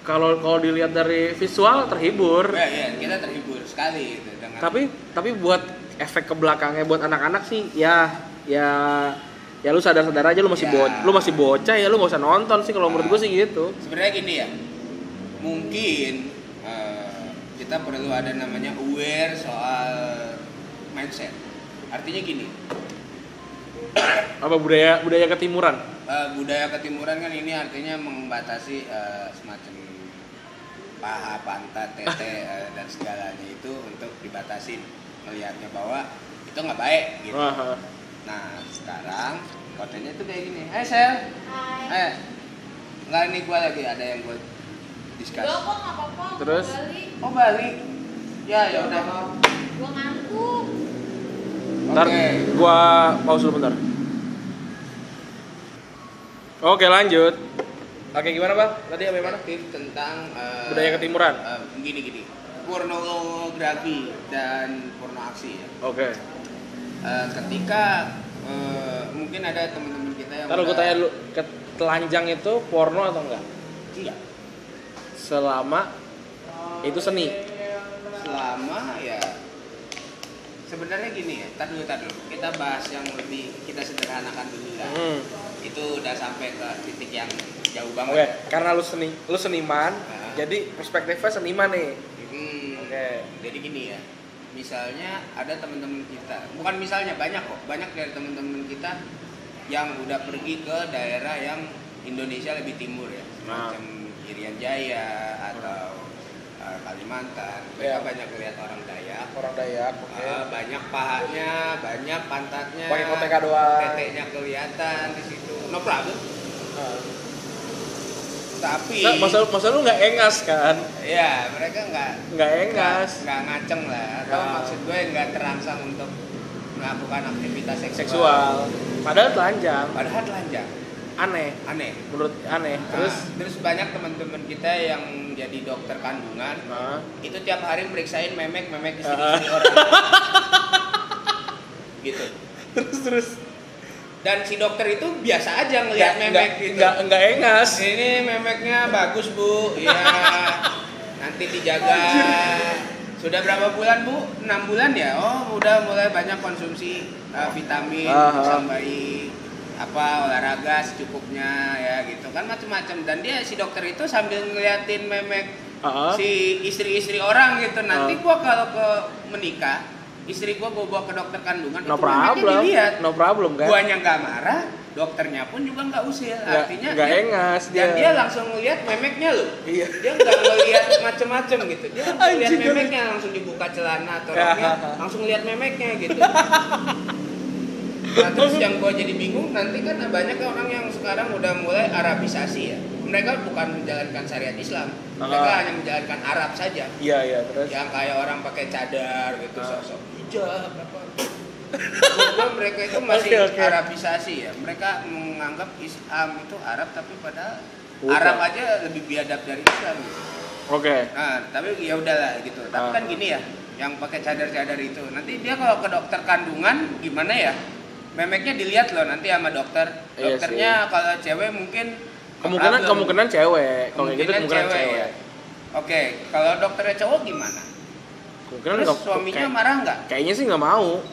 kalau dilihat dari visual terhibur. Iya, kita terhibur sekali gitu dengan. Tapi buat efek ke belakangnya buat anak-anak sih ya lu sadar aja, lu masih bocah ya, lu nggak usah nonton sih kalau menurut gue sih gitu. Sebenarnya gini ya, mungkin kita perlu ada namanya aware soal mindset. Artinya gini, apa budaya ketimuran? Budaya ketimuran kan ini artinya membatasi semacam paha, pantat, tete dan segalanya itu untuk dibatasin, melihatnya bahwa itu nggak baik gitu. Nah sekarang kontennya tuh kayak gini. Sel. Hai. Enggak, ini gue lagi ada yang gue discuss. Gak kok, gak apa-apa. Terus? Balik. Ya udah. Gue ngantuk. Ntar gue pause dulu bentar. Oke, lanjut. Oke, gimana Bang? Tadi apa mana? Tentang budaya ketimuran. Gini. Pornografi dan porno aksi ya. Oke. Ketika mungkin ada teman-teman kita yang Ntar gue tanya dulu, telanjang itu porno atau enggak? Iya. Selama itu seni. Selama ya sebenarnya gini ya, tar dulu kita bahas yang lebih, kita sederhanakan dulu lah. Itu udah sampai ke titik yang jauh banget. Oke, karena lu seniman, jadi perspektifnya seniman nih. Oke. Jadi gini ya, misalnya ada teman-teman kita, bukan misalnya, banyak dari teman-teman kita yang udah pergi ke daerah yang Indonesia lebih timur ya, semacam Irian Jaya atau Kalimantan. Mereka banyak lihat orang Dayak. Banyak pahanya, banyak pantatnya, pakai koteka doang, teteknya kelihatan di situ. No problem. Tapi masa lu nggak engas kan? Ya, mereka nggak engas, nggak ngaceng lah. Atau maksud gue nggak terangsang untuk melakukan aktivitas seksual. Padahal telanjang. Aneh. Menurut aneh. Terus banyak teman-teman kita yang jadi dokter kandungan. Itu tiap hari meriksain memek istri-istri orang. Gitu. Terus. Dan si dokter itu biasa aja ngelihat memek gitu. Enggak engas. Ini memeknya bagus, Bu. Ya. Nanti nanti dijaga. Sudah berapa bulan Bu? 6 bulan ya? Oh udah mulai banyak konsumsi vitamin sang bayi, olahraga secukupnya ya gitu kan, macam-macam. Dan dia si dokter itu sambil ngeliatin memek si istri-istri orang gitu. Nanti gua kalau ke menikah, istri gua bawa ke dokter kandungan, no problem kan. Guanya nggak marah, dokternya pun juga nggak usil. Artinya nggak engas dia. Dan dia langsung ngeliat memeknya loh. Iya. Dia nggak ngeliat macem-macem gitu. Dia langsung ngeliat memeknya, langsung dibuka celana atau roknya, langsung ngeliat memeknya gitu. Nah, terus yang gue jadi bingung, nanti kan banyak orang yang sekarang udah mulai Arabisasi ya. Mereka bukan menjalankan syariat Islam, mereka hanya menjalankan Arab saja. Iya terus. Yang kayak orang pakai cadar gitu, sosok hijab apa. Mereka itu masih Arabisasi ya. Mereka menganggap Islam itu Arab, tapi padahal Arab aja lebih biadab dari Islam. Gitu. Nah, tapi ya udahlah gitu. Tapi kan gini ya, yang pakai cadar-cadar itu, nanti dia kalau ke dokter kandungan gimana ya? Memeknya dilihat loh nanti sama dokter. Dokternya kalau cewek mungkin kemungkinan cewek. Kalau gitu kemungkinan cewek. Ya. Oke, kalau dokternya cowok gimana? Terus suaminya marah nggak? Kayaknya sih nggak mau.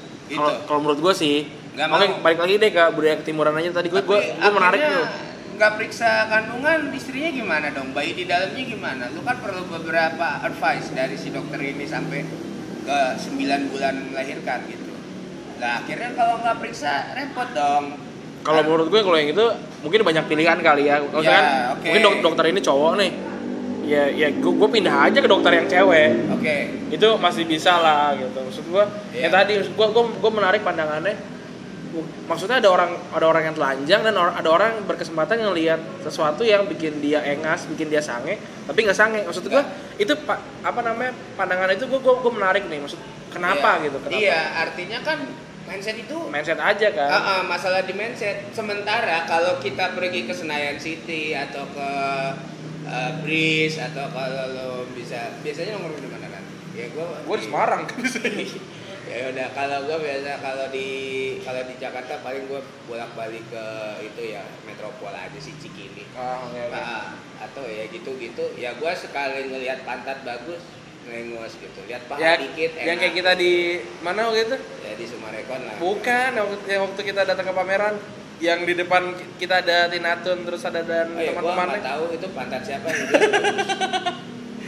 Kalau menurut gue sih. Oke, balik lagi deh ke budaya ketimuran aja tadi. Gue menarik tuh. Nggak periksa kandungan istrinya gimana dong? Bayi di dalamnya gimana? Lu kan perlu beberapa advice dari si dokter ini sampai ke 9 bulan melahirkan gitu. Nah akhirnya kalau nggak periksa repot dong. Kalau menurut gue kalau yang itu mungkin banyak pilihan kali ya. Mungkin dokter ini cowok nih. Ya gue pindah aja ke dokter yang cewek. Itu masih bisa lah gitu. Maksud gue yang tadi gue menarik pandangannya. Maksudnya ada orang yang telanjang dan ada orang berkesempatan ngelihat sesuatu yang bikin dia engas, bikin dia sange, tapi nggak sange. Maksud gue itu pandangan itu gue menarik nih. Maksud kenapa gitu? Kenapa? Iya, artinya kan mindset aja kan. Masalah di mindset. Sementara kalau kita pergi ke Senayan City atau ke Breeze atau kalau lo biasanya nomor di mana kan? Ya gue di Semarang kan. Ya udah, kalau gue biasa kalau di Jakarta paling gue bolak-balik ke itu ya Metropol aja sih, Cikini. Atau ya gitu-gitu. Ya gue sekali ngelihat pantat bagus nengos gitu, lihat paha dikit enak. Yang kayak kita di mana waktu itu? Ya di Sumarekon lah. Bukan, waktu kita datang ke pameran yang di depan kita ada Tinatun terus ada dan teman-temannya. Gue nggak tahu itu pantat siapa yang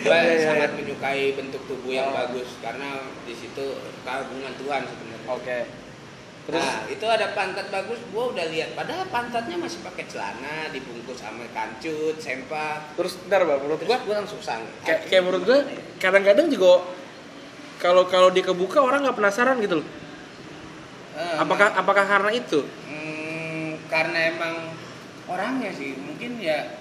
gue sangat menyukai bentuk tubuh yang bagus karena di situ keagungan Tuhan sebenarnya. Terus itu ada pantat bagus, gue udah lihat. Padahal pantatnya masih pakai celana, dibungkus sama kancut, sempak. Terus bentar bang, menurut gue langsung sange. Kayak menurut gue kadang-kadang juga kalau dia kebuka orang nggak penasaran gitu loh. Apakah karena itu? Karena emang orangnya sih, mungkin ya.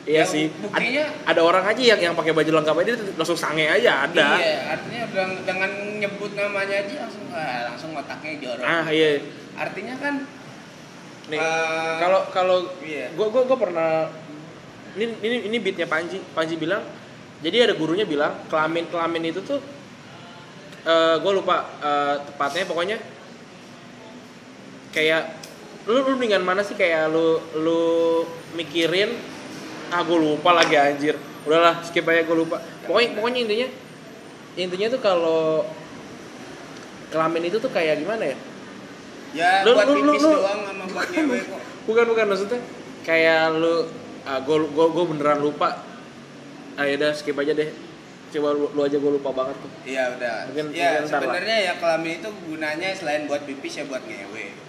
Iya sih. Buktinya ada orang aja yang pakai baju lengkap aja langsung sange aja ada. Iya, artinya dengan nyebut namanya aja langsung otaknya jorok. Iya. Artinya kan nih kalau gue pernah ini beatnya Panji bilang, jadi ada gurunya bilang kelamin itu tuh gue lupa tepatnya, pokoknya kayak lu mendingan mana sih, kayak lu mikirin gue lupa lagi anjir, udahlah skip aja, gue lupa. Pokoknya intinya tuh kalau kelamin itu tuh kayak gimana ya? Ya buat pipis doang sama buat ngewe kok. Bukan maksudnya kayak lu gue beneran lupa. Udah skip aja deh. Coba lu aja, gue lupa banget tuh. Iya udah. Mungkin sebenarnya ya kelamin itu gunanya selain buat pipis ya buat ngewe.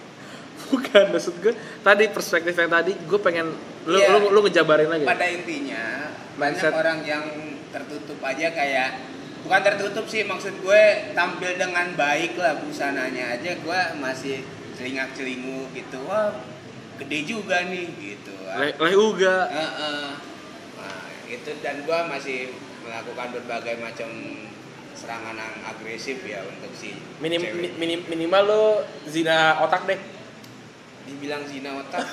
Bukan, maksud gue tadi perspektif yang tadi gue pengen lu ngejabarin lagi. Pada intinya mindset. Banyak orang yang tertutup aja, kayak bukan tertutup sih, maksud gue tampil dengan baik lah, busananya aja gue masih celingak-celinguk gitu. Wah gede juga nih gitu. Uga. Nah itu, dan gue masih melakukan berbagai macam serangan yang agresif ya untuk si minimal lo zina otak deh. Dibilang zina otak,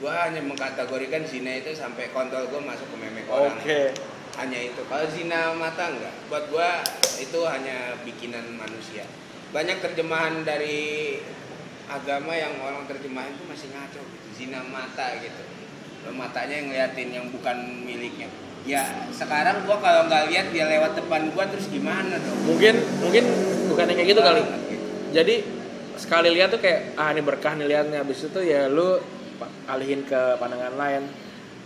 gue hanya mengkategorikan zina itu sampai kontol gue masuk ke memek orang. Hanya itu. Kalau zina mata enggak. Buat gue itu hanya bikinan manusia. Banyak terjemahan dari agama yang orang terjemahan itu masih ngaco gitu. Zina mata gitu. Matanya yang ngeliatin yang bukan miliknya. Ya sekarang gua kalau nggak lihat dia lewat depan gua terus gimana dong? Mungkin bukan yang kayak gitu kali. Gitu. Jadi sekali lihat tuh kayak ini berkah nih liatnya, habis itu ya lu alihin ke pandangan lain.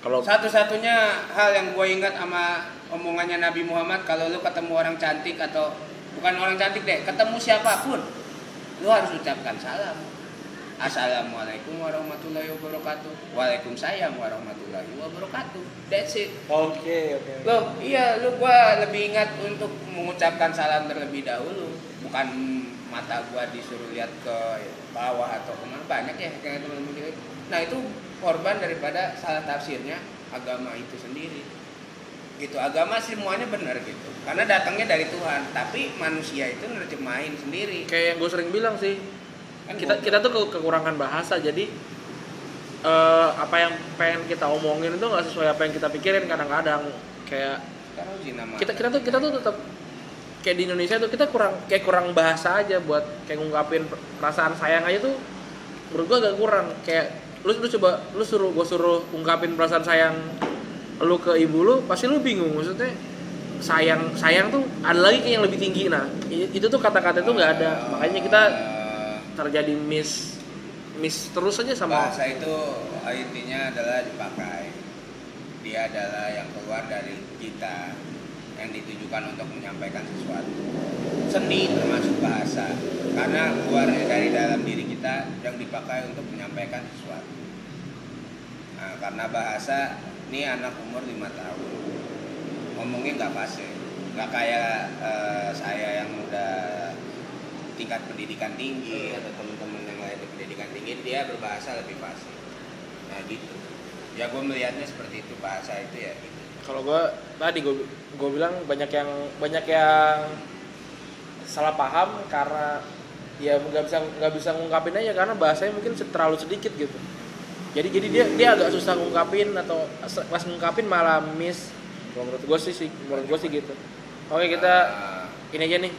Kalau Satu-satunya hal yang gue ingat sama omongannya Nabi Muhammad, kalau lu ketemu orang cantik atau bukan orang cantik deh, ketemu siapapun, lu harus ucapkan salam. Assalamualaikum warahmatullahi wabarakatuh. Waalaikumsalam warahmatullahi wabarakatuh. That's it. Oke. Loh, iya, gua lebih ingat untuk mengucapkan salam terlebih dahulu, bukan mata gua disuruh lihat ke bawah atau kemana. Banyak ya kayak teman-teman kita. Nah, itu korban daripada salah tafsirnya agama itu sendiri. Gitu, agama semuanya benar gitu. Karena datangnya dari Tuhan, tapi manusia itu nerjemahin sendiri. Kayak yang gue sering bilang sih, Kan kita tuh kekurangan bahasa, jadi apa yang pengen kita omongin itu nggak sesuai apa yang kita pikirin kadang-kadang. Kayak kita tuh tetap kayak di Indonesia tuh kita kurang bahasa aja buat kayak ngungkapin perasaan sayang aja tuh menurut gua agak kurang. Kayak lu suruh ungkapin perasaan sayang lu ke ibu lu, pasti lu bingung, maksudnya sayang tuh ada lagi kayak yang lebih tinggi. Nah itu tuh kata-kata itu nggak ada, makanya kita terjadi miss terus aja sama bahasa itu. Intinya adalah dipakai, dia adalah yang keluar dari kita, yang ditujukan untuk menyampaikan sesuatu. Seni termasuk bahasa, karena keluar dari dalam diri kita yang dipakai untuk menyampaikan sesuatu. Nah, karena bahasa, ini anak umur 5 tahun ngomongnya nggak fasih, nggak kayak saya yang udah tingkat pendidikan tinggi atau teman-teman yang lain di pendidikan tinggi, dia berbahasa lebih fasih. Nah gitu ya, gue melihatnya seperti itu, bahasa itu ya gitu. Kalau gue bilang banyak yang salah paham karena ya nggak bisa ngungkapin aja karena bahasanya mungkin terlalu sedikit gitu. Jadi dia agak susah ngungkapin, atau pas ngungkapin malah miss. Menurut gue sih gitu. Oke, kita ini aja nih,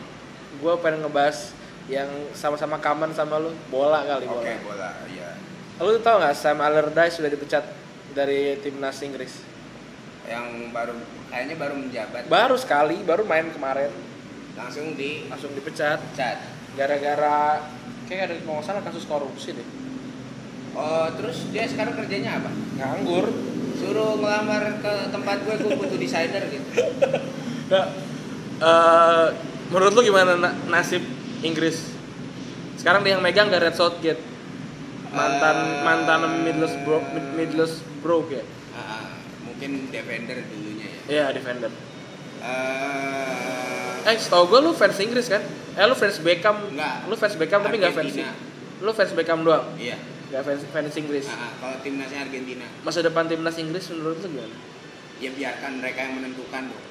gue pengen ngebahas yang sama-sama common sama lu, bola kali. Oke, bola ya. Lu tau nggak Sam Allardyce sudah dipecat dari timnas Inggris? Yang kayaknya baru menjabat. Baru sekali, baru main kemarin. Langsung dipecat. Cat. Gara-gara kayak ada kalau nggak salah kasus korupsi deh. Oh, terus dia sekarang kerjanya apa? Nganggur. Suruh ngelamar ke tempat gue butuh desainer gitu. Nah, menurut lu gimana nasib Inggris? Sekarang dia yang megang Gareth Southgate. Mantan Middlesbrough ya. Mungkin defender dulunya ya. Iya, defender. Setahu gue lu fans Inggris kan? Lu fans Beckham? Enggak. Lu fans Beckham tapi nggak fans. Lu fans Beckham doang? Iya. Nggak fans Inggris. Kalau timnasnya Argentina. Masa depan timnas Inggris menurut lu gimana? Ya biarkan mereka yang menentukan dong.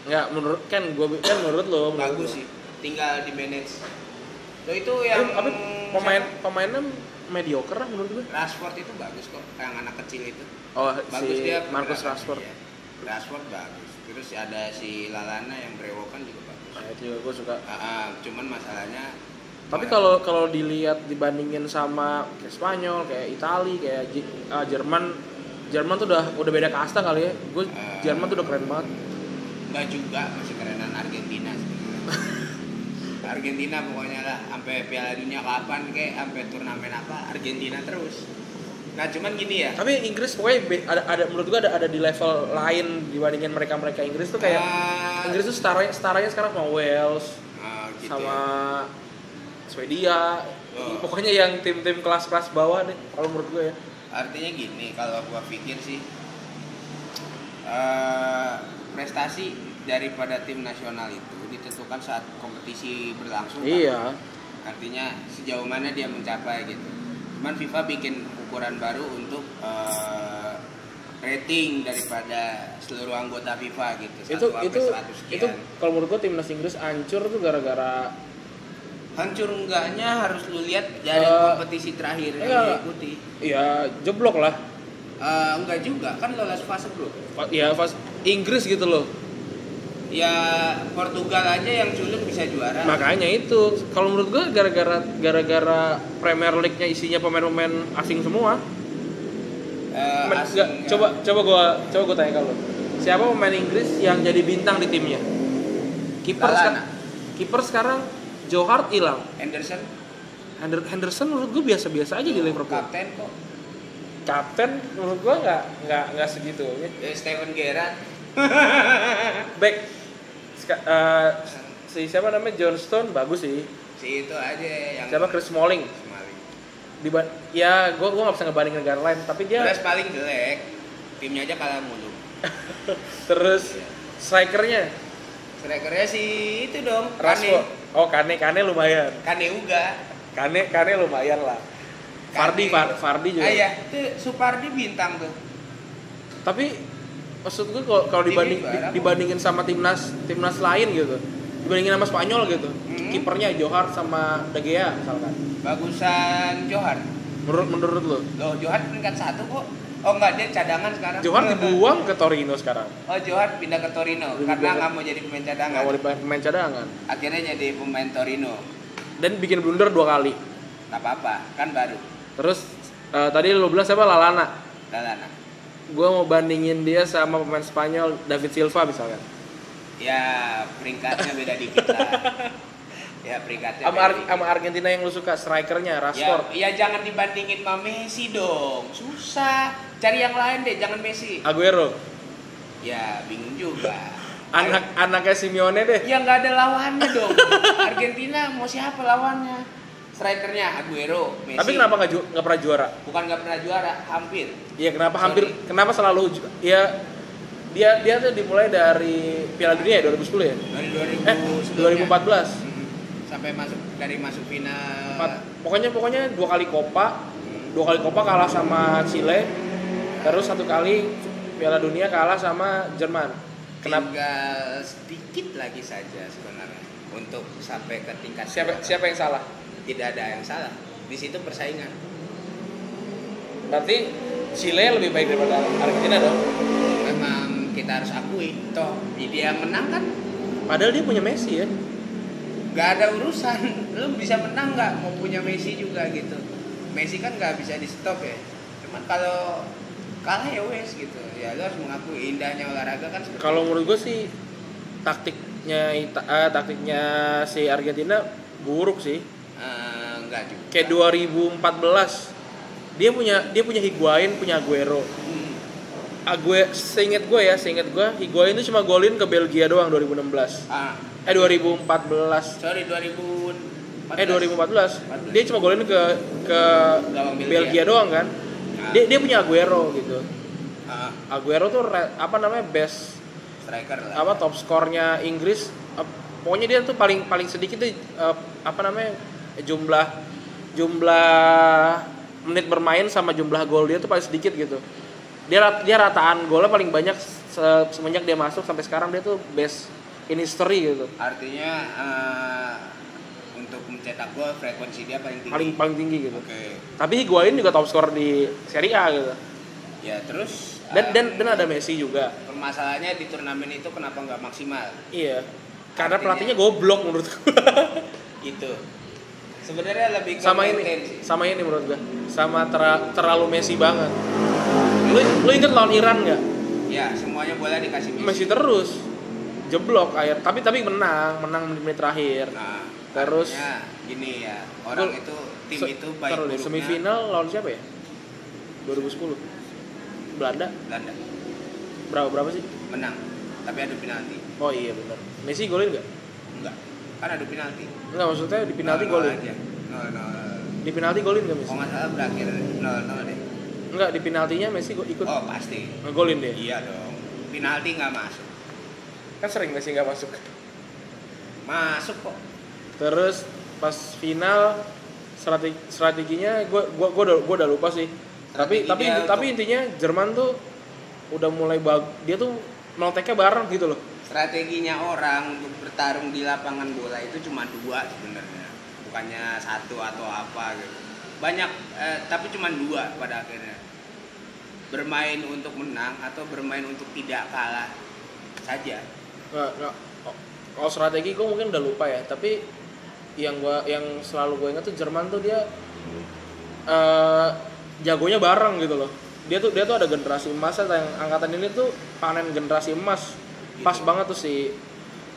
Nggak, menurut lo bagus sih, tinggal di manage. Lo itu yang tapi pemainnya mediocre lah menurut gue. Rashford itu bagus kok, yang anak kecil itu. Oh, bagus, si dia Marcus Rashford. Ya. Rashford bagus. Terus ada si Lallana yang berewokan juga bagus. Nah, itu juga gue suka. Cuman masalahnya. Tapi kalau dilihat dibandingin sama kayak Spanyol, kayak Itali, kayak Jerman tuh udah beda kasta kali ya. Gue Jerman tuh udah keren banget. Enggak juga, masih kerenan Argentina sebenarnya. Argentina pokoknya lah, sampai Piala Dunia kapan kayak, sampai turnamen apa, Argentina terus. Nah cuman gini ya. Tapi Inggris pokoknya ada menurut gua ada di level lain dibandingin mereka Inggris tuh kayak Inggris tuh setaranya sekarang sama Wales, gitu sama Swedia. Pokoknya yang tim-tim kelas-kelas bawah deh kalau menurut gua ya. Artinya gini, kalau gua pikir sih prestasi daripada tim nasional itu ditentukan saat kompetisi berlangsung. Iya. Kan? Artinya sejauh mana dia mencapai gitu. Cuman FIFA bikin ukuran baru untuk rating daripada seluruh anggota FIFA gitu. Itu kalau menurut gua timnas Inggris hancur tuh gara-gara hancur enggaknya harus lu lihat dari kompetisi terakhir yang diikuti. Iya, jeblok lah. Enggak juga, kan lolos fase grup. Iya, fase Inggris gitu loh. Ya Portugal aja yang sulit bisa juara. Makanya itu, kalau menurut gue gara-gara Premier League-nya isinya pemain-pemain asing semua. Coba gue tanya kalau siapa pemain Inggris yang jadi bintang di timnya? Lallana. Kiper sekarang Joe Hart hilang. Henderson. Henderson menurut gue biasa-biasa aja di Liverpool. Kapten kok. Kapten menurut gue nggak segitu. Steven Gerrard. Back si siapa namanya John Stone bagus sih. Si itu aja yang. Siapa Chris Smalling. Ya gue nggak bisa ngebanding negara lain tapi dia. Terus paling jelek. Timnya aja kalah mulu. Terus strikernya si itu dong. Rashford. Oh Kane lumayan. Kane juga. Kane lumayan lah. Vardy juga. Iya, itu Supardi bintang tuh. Tapi maksud gue kalau dibandingin sama timnas lain gitu, dibandingin sama Spanyol gitu, kipernya Joe Hart sama De Gea misalkan. Bagusan Joe Hart. Menurut lo? Loh, Joe Hart peringkat 1 kok. Oh enggak, dia cadangan sekarang. Joe Hart dibuang ke Torino sekarang. Oh, Joe Hart pindah ke Torino karena nggak mau jadi pemain cadangan. Nggak mau pemain cadangan. Akhirnya jadi pemain Torino. Dan bikin blunder 2 kali. Gak apa-apa, kan baru. Terus tadi lo bilang siapa Lallana. Gue mau bandingin dia sama pemain Spanyol David Silva misalkan. Ya peringkatnya beda dikit lah. Ya peringkatnya. Sama Argentina yang lu suka strikernya Rashford. Ya jangan dibandingin sama Messi dong. Susah. Cari yang lain deh, jangan Messi. Aguero. Ya bingung juga. Anaknya Simeone deh. Ya nggak ada lawannya dong. Argentina mau siapa lawannya? Strikernya Aguero, Messi. Tapi kenapa nggak pernah juara? Bukan nggak pernah juara, hampir. Iya kenapa hampir? Kenapa selalu? Ya dia tuh dimulai dari Piala Dunia ya 2010 ya? Dari 2014. Sampai masuk final. Pokoknya 2 kali Copa, 2 kali Copa kalah sama Chile, terus 1 kali Piala Dunia kalah sama Jerman. Kenapa? Tinggal sedikit lagi saja sebenarnya untuk sampai ke tingkat. Siapa yang salah? Tidak ada yang salah. Di situ persaingan. Berarti Chile lebih baik daripada Argentina dong? Memang kita harus akui. Toh dia yang menang kan? Padahal dia punya Messi ya. Gak ada urusan. Lu bisa menang nggak? Mau punya Messi juga gitu. Messi kan nggak bisa di stop ya. Cuman kalau kalah ya wes gitu. Ya lu harus mengakui indahnya olahraga kan. Kalau menurut gue sih taktiknya si Argentina buruk sih. Enggak juga. Kayak 2014 dia punya Higuain, punya Aguero. Seinget gue Higuain itu cuma golin ke Belgia doang 2016. 2014. Sorry 2014. 2014. Dia cuma golin ke Belgia doang kan. Dia punya Aguero gitu. Aguero tuh best striker lah. Top skornya Inggris. Pokoknya dia tuh paling sedikit tuh jumlah menit bermain sama jumlah gol dia tuh paling sedikit gitu. Dia rataan golnya paling banyak semenjak dia masuk sampai sekarang dia tuh best in history gitu. Artinya untuk mencetak gol frekuensi dia paling tinggi. Paling tinggi gitu. Okay. Tapi Higuain juga top skor di Serie A gitu. Ya terus dan ada Messi juga. Permasalahannya di turnamen itu kenapa nggak maksimal? Iya. Karena pelatihnya goblok menurut gue. Gitu. Sebenarnya lebih ke sama ini menurut gue. Sama terlalu Messi banget. Lu inget lawan Iran nggak? Ya, semuanya bola dikasih Messi terus. Jeblok akhir. Tapi menang menit terakhir. Nah, terus gini ya, orang itu tim itu baik buruknya. Semifinal lawan siapa ya? 2010. Belanda. Berapa sih? Menang. Tapi adu penalti. Oh iya benar. Messi golin nggak? Enggak. Kan adu penalti. Enggak, maksudnya di penalti golin. Di penalti golin nggak Messi? Kalau nggak salah berakhir 0-0 deh. Enggak, di penaltinya Messi ikut. Oh pasti. Ngegolin dia? Iya dong. Penalti nggak masuk. Kan sering Messi nggak masuk. Masuk kok. Terus pas final strateginya gue udah lupa sih. Tapi intinya Jerman tuh udah mulai dia tuh melonteknya bareng gitu loh. Strateginya orang untuk bertarung di lapangan bola itu cuma 2 sebenarnya, bukannya 1 atau apa gitu. Banyak tapi cuma 2 pada akhirnya. Bermain untuk menang atau bermain untuk tidak kalah saja. Nggak. Kalau strategi gue mungkin udah lupa ya, tapi yang selalu gue ingat tuh Jerman tuh dia jagonya bareng gitu loh. dia tuh ada generasi emas yang angkatan ini tuh panen generasi emas. Pas banget tuh si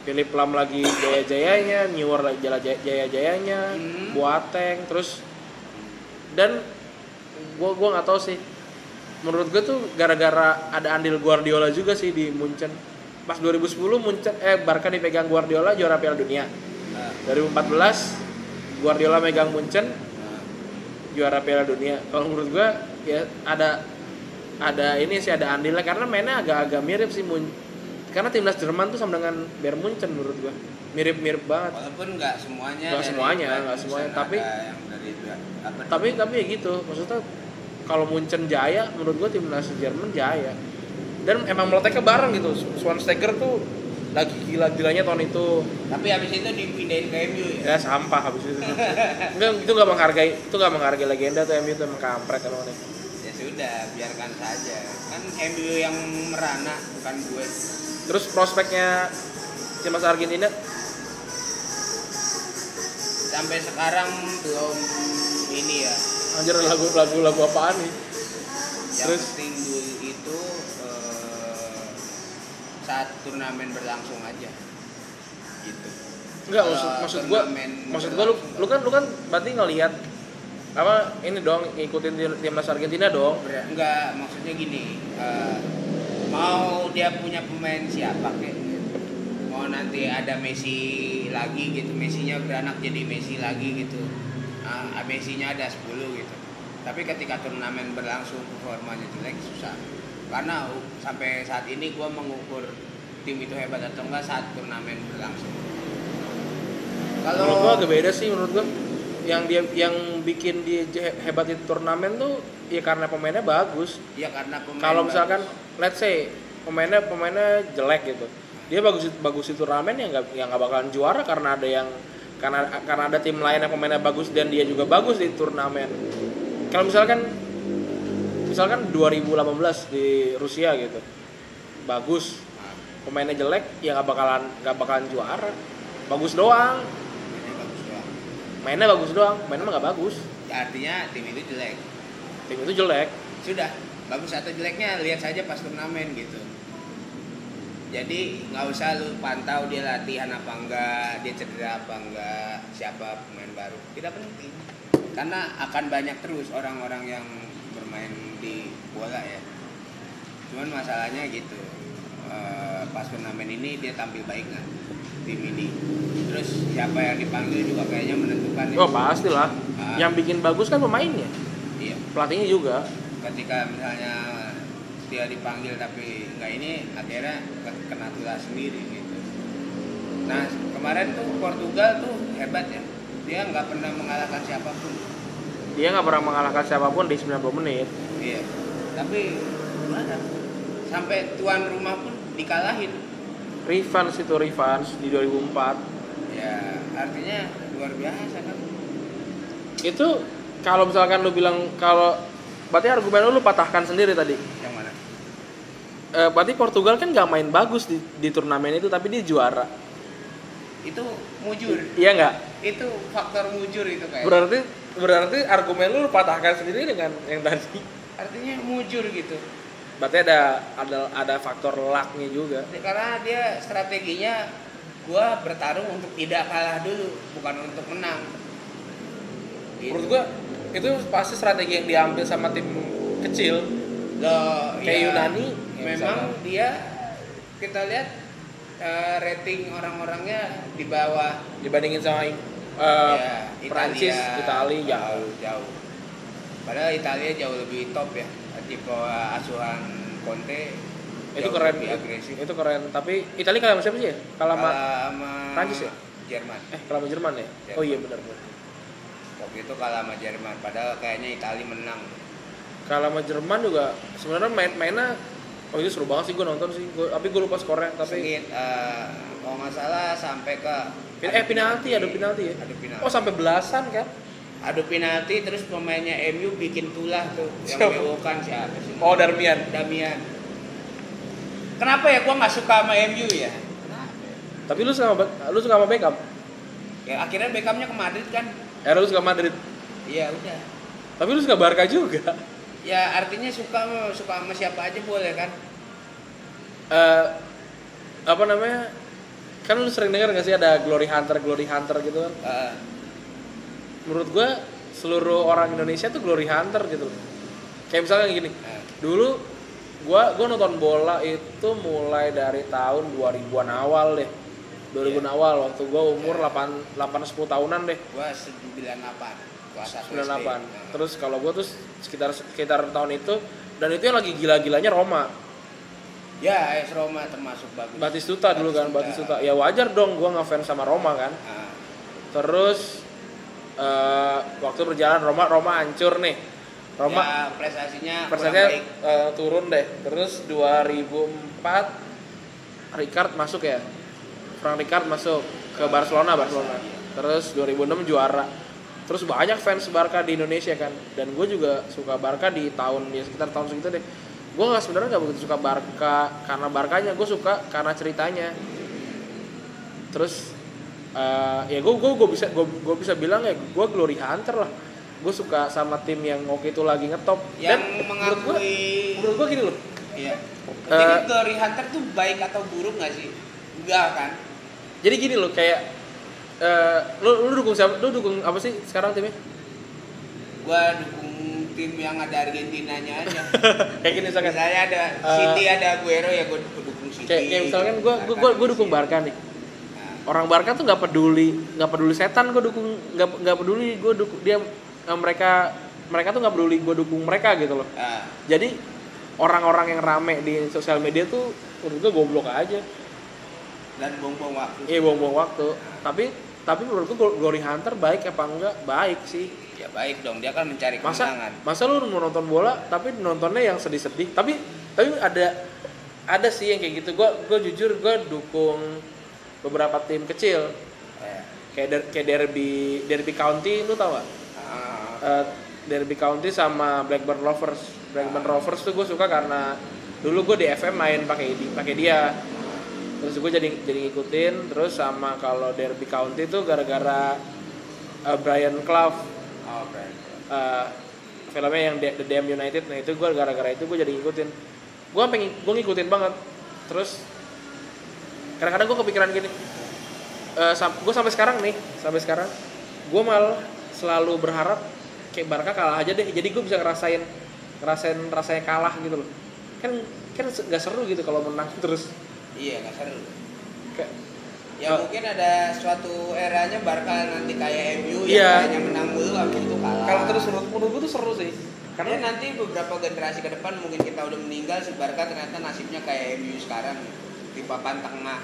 Philip Lahm lagi jaya-jayanya, Neuer lagi jaya-jayanya, Boateng terus dan gua nggak tahu sih. Menurut gue tuh gara-gara ada andil Guardiola juga sih di Munchen. Pas 2010 Barca dipegang Guardiola juara Piala Dunia. 2014 Guardiola megang Munchen juara Piala Dunia. Kalau menurut gue ya ada ini sih ada andilnya karena mainnya agak-agak mirip sih karena timnas Jerman tuh sama dengan Bayern Munchen menurut gua mirip banget. Walaupun nggak semuanya, tapi ya gitu maksudnya kalau Munchen jaya menurut gua timnas Jerman jaya dan emang meletaknya bareng gitu. Schweinsteiger tuh lagi gila-gilanya tahun itu. Tapi habis itu dipindahin ke MU ya. Ya sampah habis itu. itu nggak menghargai legenda tuh MU tuh emang kampret emang nih. Ya sudah biarkan saja kan MU yang merana bukan gue. Terus prospeknya timnas Argentina sampai sekarang belum ini ya. Anjir lagu apaan nih? Yang Terus penting dulu itu saat turnamen berlangsung aja. Gitu. Enggak maksud gua lu kan berarti ngelihat apa ini dong ngikutin timnas Argentina dong. Enggak, maksudnya gini. Mau dia punya pemain siapa kayak gitu. Mau nanti ada Messi lagi gitu, Messinya beranak jadi Messi lagi gitu. Messinya ada 10 gitu. Tapi ketika turnamen berlangsung performanya jelek susah. Karena sampai saat ini gue mengukur tim itu hebat atau enggak saat turnamen berlangsung. Kalau menurut gue agak beda sih menurut gue. Yang bikin dia hebat di turnamen tuh ya karena pemainnya bagus. Iya karena pemain. Kalau misalkan let's say pemainnya jelek gitu. Dia bagus di turnamen ya nggak bakalan juara karena ada tim lain yang pemainnya bagus dan dia juga bagus di turnamen. Kalau misalkan 2018 di Rusia gitu. Bagus. Pemainnya jelek ya nggak bakalan juara. Bagus doang. Mainnya bagus doang, mainnya mah nggak bagus. Ya, artinya tim itu jelek. Sudah, bagus atau jeleknya lihat saja pas turnamen gitu. Jadi nggak usah lu pantau dia latihan apa enggak, dia cedera apa enggak, siapa pemain baru. Tidak penting. Karena akan banyak terus orang-orang yang bermain di bola ya. Cuman masalahnya gitu. Pas turnamen ini dia tampil baik nggak? Tim ini. Terus siapa yang dipanggil juga kayaknya menentukan. Oh pastilah. Yang bikin bagus kan pemainnya. Iya. Pelatihnya juga. Ketika misalnya dia dipanggil tapi nggak ini, akhirnya kena tulah sendiri gitu. Nah kemarin tuh Portugal tuh hebat ya. Dia nggak pernah mengalahkan siapapun. Dia nggak pernah mengalahkan siapapun di 90 menit. Iya. Tapi gimana? Sampai tuan rumah pun dikalahin. Revenge di 2004. Ya, artinya luar biasa kan. Itu kalau misalkan lu bilang berarti argumen lu patahkan sendiri tadi. Yang mana? Berarti Portugal kan nggak main bagus di turnamen itu tapi dia juara. Itu mujur. Iya nggak? Itu faktor mujur itu kayak. Berarti argumen lu patahkan sendiri dengan yang tadi. Artinya mujur gitu. Berarti ada faktor luck-nya juga. Karena dia strateginya gua bertarung untuk tidak kalah dulu, bukan untuk menang. Gitu. Menurut gua itu pasti strategi yang diambil sama tim kecil. Kayak ya, Yunani ya memang misalkan. Dia kita lihat rating orang-orangnya di bawah dibandingin sama Prancis, Italia jauh. Padahal Italia jauh lebih top ya. Tipe asuhan Conte itu keren, agresif. Itu keren. Tapi Italia kalah sama siapa sih ya? Kalah sama Prancis ya? Jerman. Kalah sama Jerman ya? Jerman. Oh iya benar. Waktu itu kalah sama Jerman. Padahal kayaknya Italia menang. Kalah sama Jerman juga. Sebenarnya mainnya itu seru banget sih, gue nonton sih. Tapi gue lupa skornya. Tapi kalau nggak salah sampai ke penalti ya. Ada penalti. Oh sampai belasan kan? Adu penalti terus pemainnya MU bikin tulah tuh yang bewokan siapa sih? Oh Damian. Kenapa ya gua nggak suka sama MU ya? Tapi lu suka sama Beckham? Ya akhirnya Beckhamnya ke Madrid kan? Lu suka Madrid? Iya udah. Tapi lu suka Barca juga? Ya artinya suka sama siapa aja boleh kan? Apa namanya? Kan lu sering dengar nggak sih ada glory hunter gitu kan? Menurut gue seluruh orang Indonesia tuh glory hunter gitu. Kayak misalnya gini, dulu gue nonton bola itu mulai dari tahun 2000-an awal deh. 2000-an awal waktu gue umur 8-10 tahunan deh. Gua 98. Kelas 1 98. SD. Terus kalau gue tuh sekitar tahun itu, dan itu yang lagi gila-gilanya Roma. Ya, AS Roma termasuk bagus. Batistuta dulu kan, Batistuta. Ya wajar dong gue ngefans sama Roma kan. Terus waktu berjalan Roma hancur nih. Roma ya, prestasinya baik. Turun deh. Terus 2004 Rijkaard masuk ya. Frank Rijkaard masuk ke Barcelona. Terus 2006 juara. Terus banyak fans Barca di Indonesia kan. Dan gue juga suka Barca di tahun ya sekitar tahun segitu deh. Gue sebenarnya nggak begitu suka Barca karena Barkanya, gue suka karena ceritanya. Terus ya gue bisa bilang ya gue glory hunter lah. Gue suka sama tim yang waktu itu lagi ngetop. Yang Dan mengakui menurut gue gini loh. Iya. Jadi glory hunter tuh baik atau buruk nggak sih? Enggak kan? Jadi gini loh kayak lu dukung siapa? Lu dukung apa sih sekarang timnya? Gua dukung tim yang ada Argentinanya aja. Kayak gini misalkan. Saya ada City, ada Aguero, ya gua dukung City. Kayak misalkan gue dukung Barca nih. Orang Barca tuh nggak peduli setan, gue dukung, nggak peduli gue dukung dia, mereka tuh nggak peduli gue dukung mereka gitu loh. Jadi orang-orang yang rame di sosial media tuh menurut gue goblok aja dan buang-buang waktu. Iya, buang-buang waktu. Tapi menurut gue glory hunter baik apa enggak? Baik sih. Ya baik dong, dia kan mencari kemenangan. Masa lu mau nonton bola tapi nontonnya yang sedih-sedih. Tapi ada sih yang kayak gitu. Gue jujur gue dukung beberapa tim kecil. Kayak Derby County, lu tau gak? Derby County sama Blackburn Rovers. Blackburn Rovers tuh gue suka karena dulu gue di FM main pakai dia. Terus gue jadi ngikutin. Terus sama kalau Derby County tuh gara-gara Brian Clough. Filmnya yang The Damn United. Nah itu gue gara-gara itu gue jadi ngikutin. Gue ngikutin banget. Terus kadang-kadang gue kepikiran gini. Gue sampai sekarang gue malah selalu berharap kayak Barca kalah aja deh. Jadi gue bisa ngerasain rasanya kalah gitu loh. Kan nggak seru gitu kalau menang terus. Iya, nggak seru. Ya mungkin ada suatu eranya Barca nanti kayak MU iya. Yang hanya menang dulu habis itu kalah. Kalau terus menurut gue tuh seru sih. Karena nanti beberapa generasi ke depan mungkin kita udah meninggal, si Barca ternyata nasibnya kayak MU sekarang di papan tengah.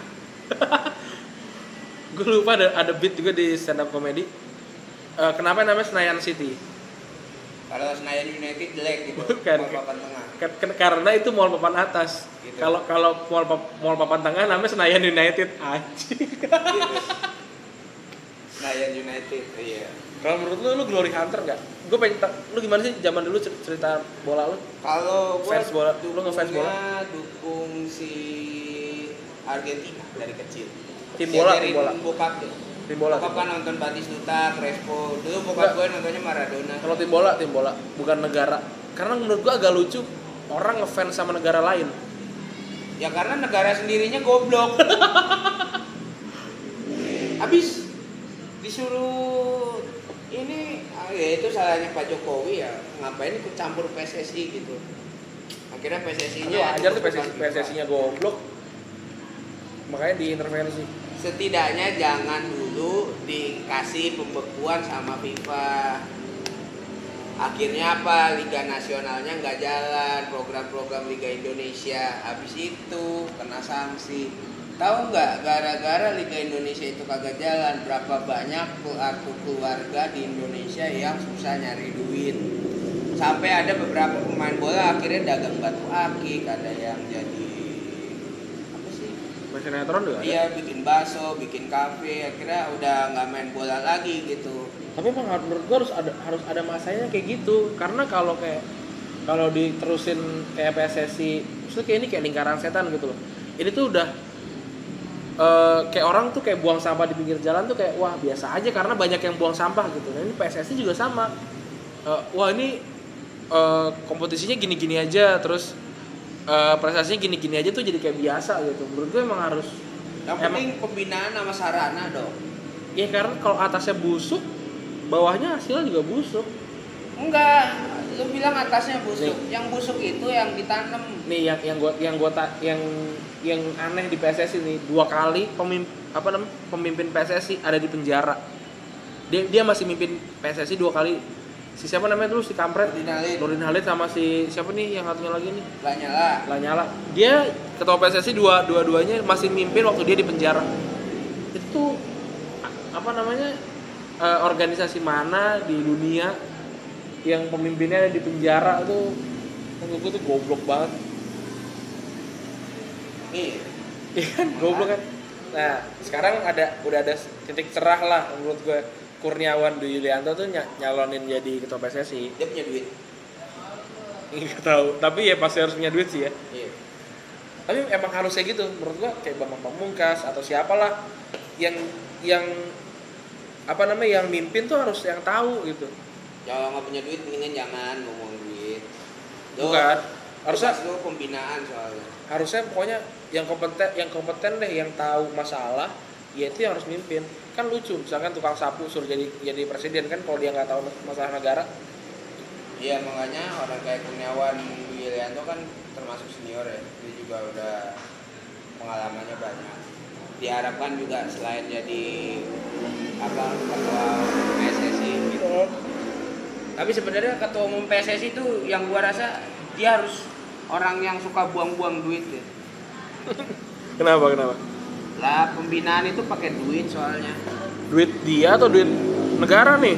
Gue lupa ada beat juga di stand up comedy. Kenapa namanya Senayan City? Kalau Senayan United jelek gitu. Bukan, papan tengah. Karena itu mall papan atas. Gitu. Kalau mall papan tengah namanya Senayan United anjing. Gitu. Senayan United, iya. Kalau menurut lu glory hunter nggak? Gue pengen lu gimana sih zaman dulu cerita bola lu? Kalau gue fans bola, lu ngefans bola? Dukung si Argentina dari kecil. Tim bola. Bokap tuh. Tim bola. Bokap kan nonton Batistuta, Crespo. Dulu bokap gue nontonnya Maradona. Kalau tim bola, bukan negara. Karena menurut gue agak lucu orang ngefans sama negara lain. Ya karena negara sendirinya goblok. Habis disuruh ini ya itu salahnya Pak Jokowi ya, ngapain ikut campur PSSI gitu. Akhirnya PSSI-nya ajar tuh PSSI-nya goblok. Makanya diintervensi. Setidaknya jangan dulu dikasih pembekuan sama FIFA. Akhirnya apa? Liga nasionalnya nggak jalan, program-program Liga Indonesia. Habis itu kena sanksi. Tahu nggak? Gara-gara Liga Indonesia itu kagak jalan, berapa banyak keluarga di Indonesia yang susah nyari duit. Sampai ada beberapa pemain bola akhirnya dagang batu akik, ada yang jadi apa sih? Sinetron juga ada? Iya, bikin bakso, bikin kafe, akhirnya udah nggak main bola lagi gitu. Tapi emang menurut gue harus ada masanya kayak gitu. Karena kalau diterusin kayak PSSI, maksudnya kayak ini kayak lingkaran setan gitu loh. Ini tuh udah kayak orang tuh kayak buang sampah di pinggir jalan tuh kayak wah biasa aja karena banyak yang buang sampah gitu. Nah ini PSSI juga sama. Wah ini kompetisinya gini-gini aja, terus prestasinya gini-gini aja tuh jadi kayak biasa gitu. Menurut gue emang harus Yang penting pembinaan sama sarana dong. ya, karena kalau atasnya busuk, bawahnya hasilnya juga busuk. Enggak, lu bilang atasnya busuk. Yang busuk itu yang ditanam. Nih yang aneh di PSSI nih, 2 kali pemimpin PSSI ada di penjara. Dia masih mimpin PSSI 2 kali. Si siapa namanya dulu, si kampret Nurdin Halid sama si siapa nih yang satunya lagi nih, Lanyala. Dia ketua PSSI dua-duanya masih mimpin waktu dia di penjara. Itu apa namanya, organisasi mana di dunia yang pemimpinnya ada di penjara? Tuh menurut gue tuh goblok banget. Iya kan, goblok kan. Nah sekarang udah ada titik cerah lah menurut gue. Kurniawan Dwi Yulianto tuh nyalonin jadi ketua PSSI. Dia punya duit. Nggak tahu, tapi ya pasti harus punya duit sih ya. Iya. Tapi emang harusnya gitu menurut gua, kayak Bambang Pamungkas atau siapalah yang apa namanya, yang mimpin tuh harus yang tahu gitu. Kalau nggak punya duit mendingan jangan ngomong duit. Bukan, harusnya lu pembinaan soalnya. Harusnya pokoknya yang kompeten deh, yang tahu masalah, ya itu yang harus mimpin. Kan lucu misalkan tukang sapu suruh jadi presiden kan kalau dia nggak tahu masalah negara. Iya, makanya orang kayak Kurniawan Yulianto kan termasuk senior ya. Dia juga udah pengalamannya banyak. Diharapkan juga selain jadi ketua PSSI gitu. Tapi sebenarnya ketua umum PSSI itu yang gua rasa dia harus orang yang suka buang-buang duit ya. Kenapa? Lah pembinaan itu pakai duit soalnya. Duit dia atau duit negara nih?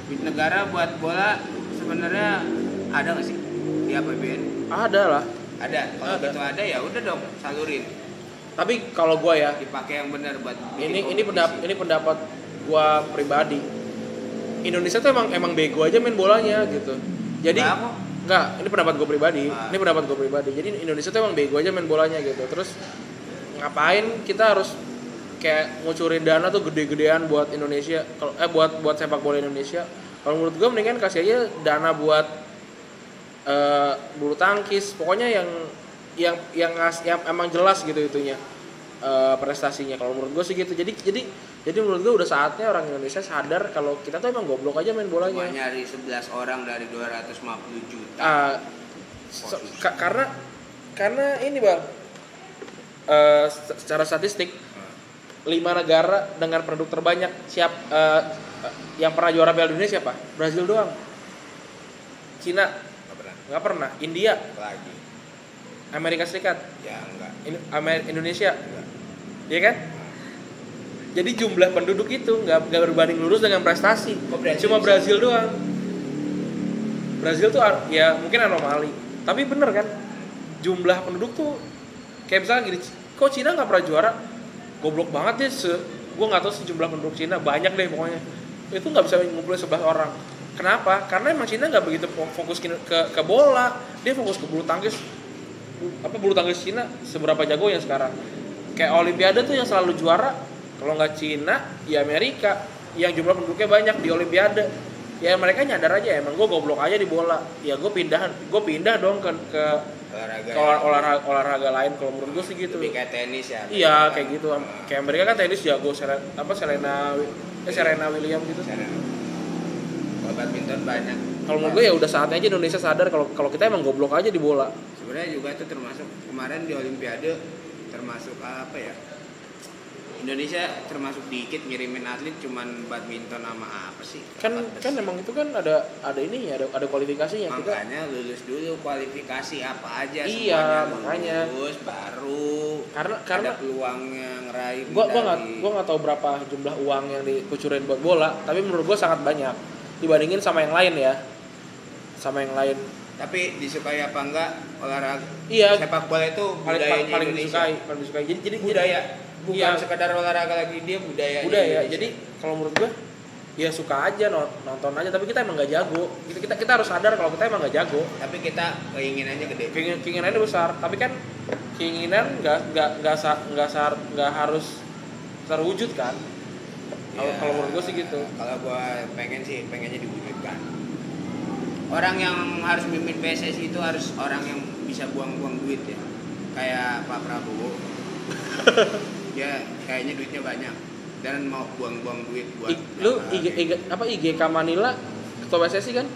Duit negara buat bola sebenarnya ada nggak sih di APBN? Ada lah. Ada. Kalau Ada. gitu ada ya udah dong salurin. Tapi kalau gua ya, Dipakai yang benar buat ini pendapat gua pribadi. Indonesia tuh emang bego aja main bolanya gitu. Jadi enggak, ini pendapat gua pribadi. Jadi Indonesia tuh emang bego aja main bolanya gitu. Terus ngapain kita harus kayak ngucurin dana tuh gede-gedean buat Indonesia, kalau buat sepak bola Indonesia. Kalau menurut gua mendingan kasih aja dana buat bulu tangkis, pokoknya yang emang jelas gitu itunya, prestasinya. Kalau menurut gue sih gitu. Jadi menurut gue udah saatnya orang Indonesia sadar kalau kita tuh emang goblok aja main bolanya. Cuma nyari 11 orang dari 250 juta. Karena ini bang, secara statistik 5 negara dengan penduduk terbanyak yang pernah juara Piala Dunia siapa? Brazil doang. Cina nggak pernah. India Lagi. Amerika Serikat Ya enggak. Indonesia enggak. Iya kan? Jadi jumlah penduduk itu nggak berbanding lurus dengan prestasi. Cuma Brazil doang. Brazil tuh ya mungkin anomali, tapi bener kan? Jumlah penduduk tuh kayak misalnya gini, kok Cina nggak pernah juara? Goblok banget ya, gue nggak tahu sih jumlah penduduk Cina, banyak deh pokoknya. Itu nggak bisa ngumpulin 11 orang. Kenapa? Karena emang Cina nggak begitu fokus ke bola, dia fokus ke bulu tangkis. Bulu tangkis Cina seberapa jago yang sekarang? Kayak Olimpiade tuh yang selalu juara, kalau nggak Cina, ya Amerika, yang jumlah penduduknya banyak di Olimpiade. Ya mereka nyadar aja, emang gue goblok aja di bola. Ya gue pindah dong ke olahraga lain. Kalau menurut gue sih gitu. Lebih kayak tenis ya. Iya kayak gitu. Kayak mereka kan tenis jago, Serena Williams gitu. Kalau badminton banyak. Kalau menurut gue ya udah saatnya aja Indonesia sadar kalau kita emang goblok aja di bola. Sebenarnya juga itu termasuk kemarin di Olimpiade, termasuk apa ya? Indonesia termasuk dikit ngirimin atlet cuman badminton sama apa sih? Kan emang itu kan ada ini ya, ada kualifikasinya. Makanya lulus dulu kualifikasi apa aja. Iya, makanya lulus baru karena ada peluangnya ngeraih. Gua nggak tahu berapa jumlah uang yang dikucurin buat bola, tapi menurut gua sangat banyak dibandingin sama yang lain ya. Tapi disukai apa enggak olahraga? Iya. Sepak bola itu paling Indonesia. disukai. Jadi budaya. Bukan iya, sekedar olahraga lagi, dia budaya. Jadi kalau menurut gua ya suka aja nonton aja, tapi kita emang nggak jago. Kita harus sadar kalau kita emang nggak jago. Tapi kita keinginannya gede. Keinginannya besar, tapi kan keinginan nggak harus terwujud kan. Kalau menurut gua sih gitu. Kalau gua pengennya diwujudkan. orang yang harus mimpin PSSI itu harus orang yang bisa buang-buang duit ya. Kayak Pak Prabowo. Dia kayaknya duitnya banyak dan mau buang-buang duit buat Lu IGK Manila ketua PSSI kan?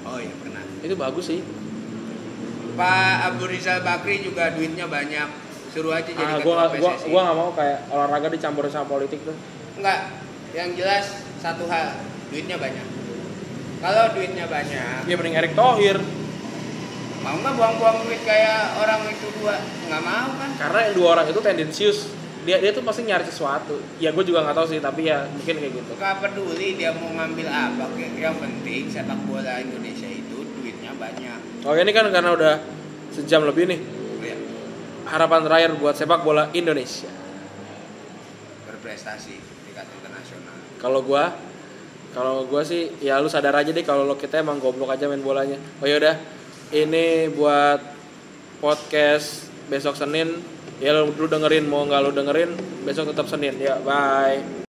Oh iya pernah. Itu bagus sih. Pak Abu Rizal Bakri juga duitnya banyak. Suruh aja jadi Gua ketua PSSI. nggak mau kayak olahraga dicampurin sama politik tuh. Enggak. Yang jelas satu hal, duitnya banyak. Kalau duitnya banyak, Ya mending Erick Thohir. mau nggak buang-buang duit kayak orang itu dua? Nggak mau kan? Karena yang dua orang itu tendensius. Dia tuh pasti nyari sesuatu. Ya gue juga nggak tahu sih, tapi ya mungkin kayak gitu. Nggak peduli dia mau ngambil apa, yang penting sepak bola Indonesia itu duitnya banyak. Oke, ini kan karena udah sejam lebih nih. Ya, Harapan terakhir buat sepak bola Indonesia. berprestasi tingkat internasional. Kalau gua sih ya lu sadar aja deh kalau kita emang goblok aja main bolanya. Oh yaudah, ini buat podcast besok Senin. Ya lu dengerin, mau nggak lu dengerin besok tetap Senin. Ya bye.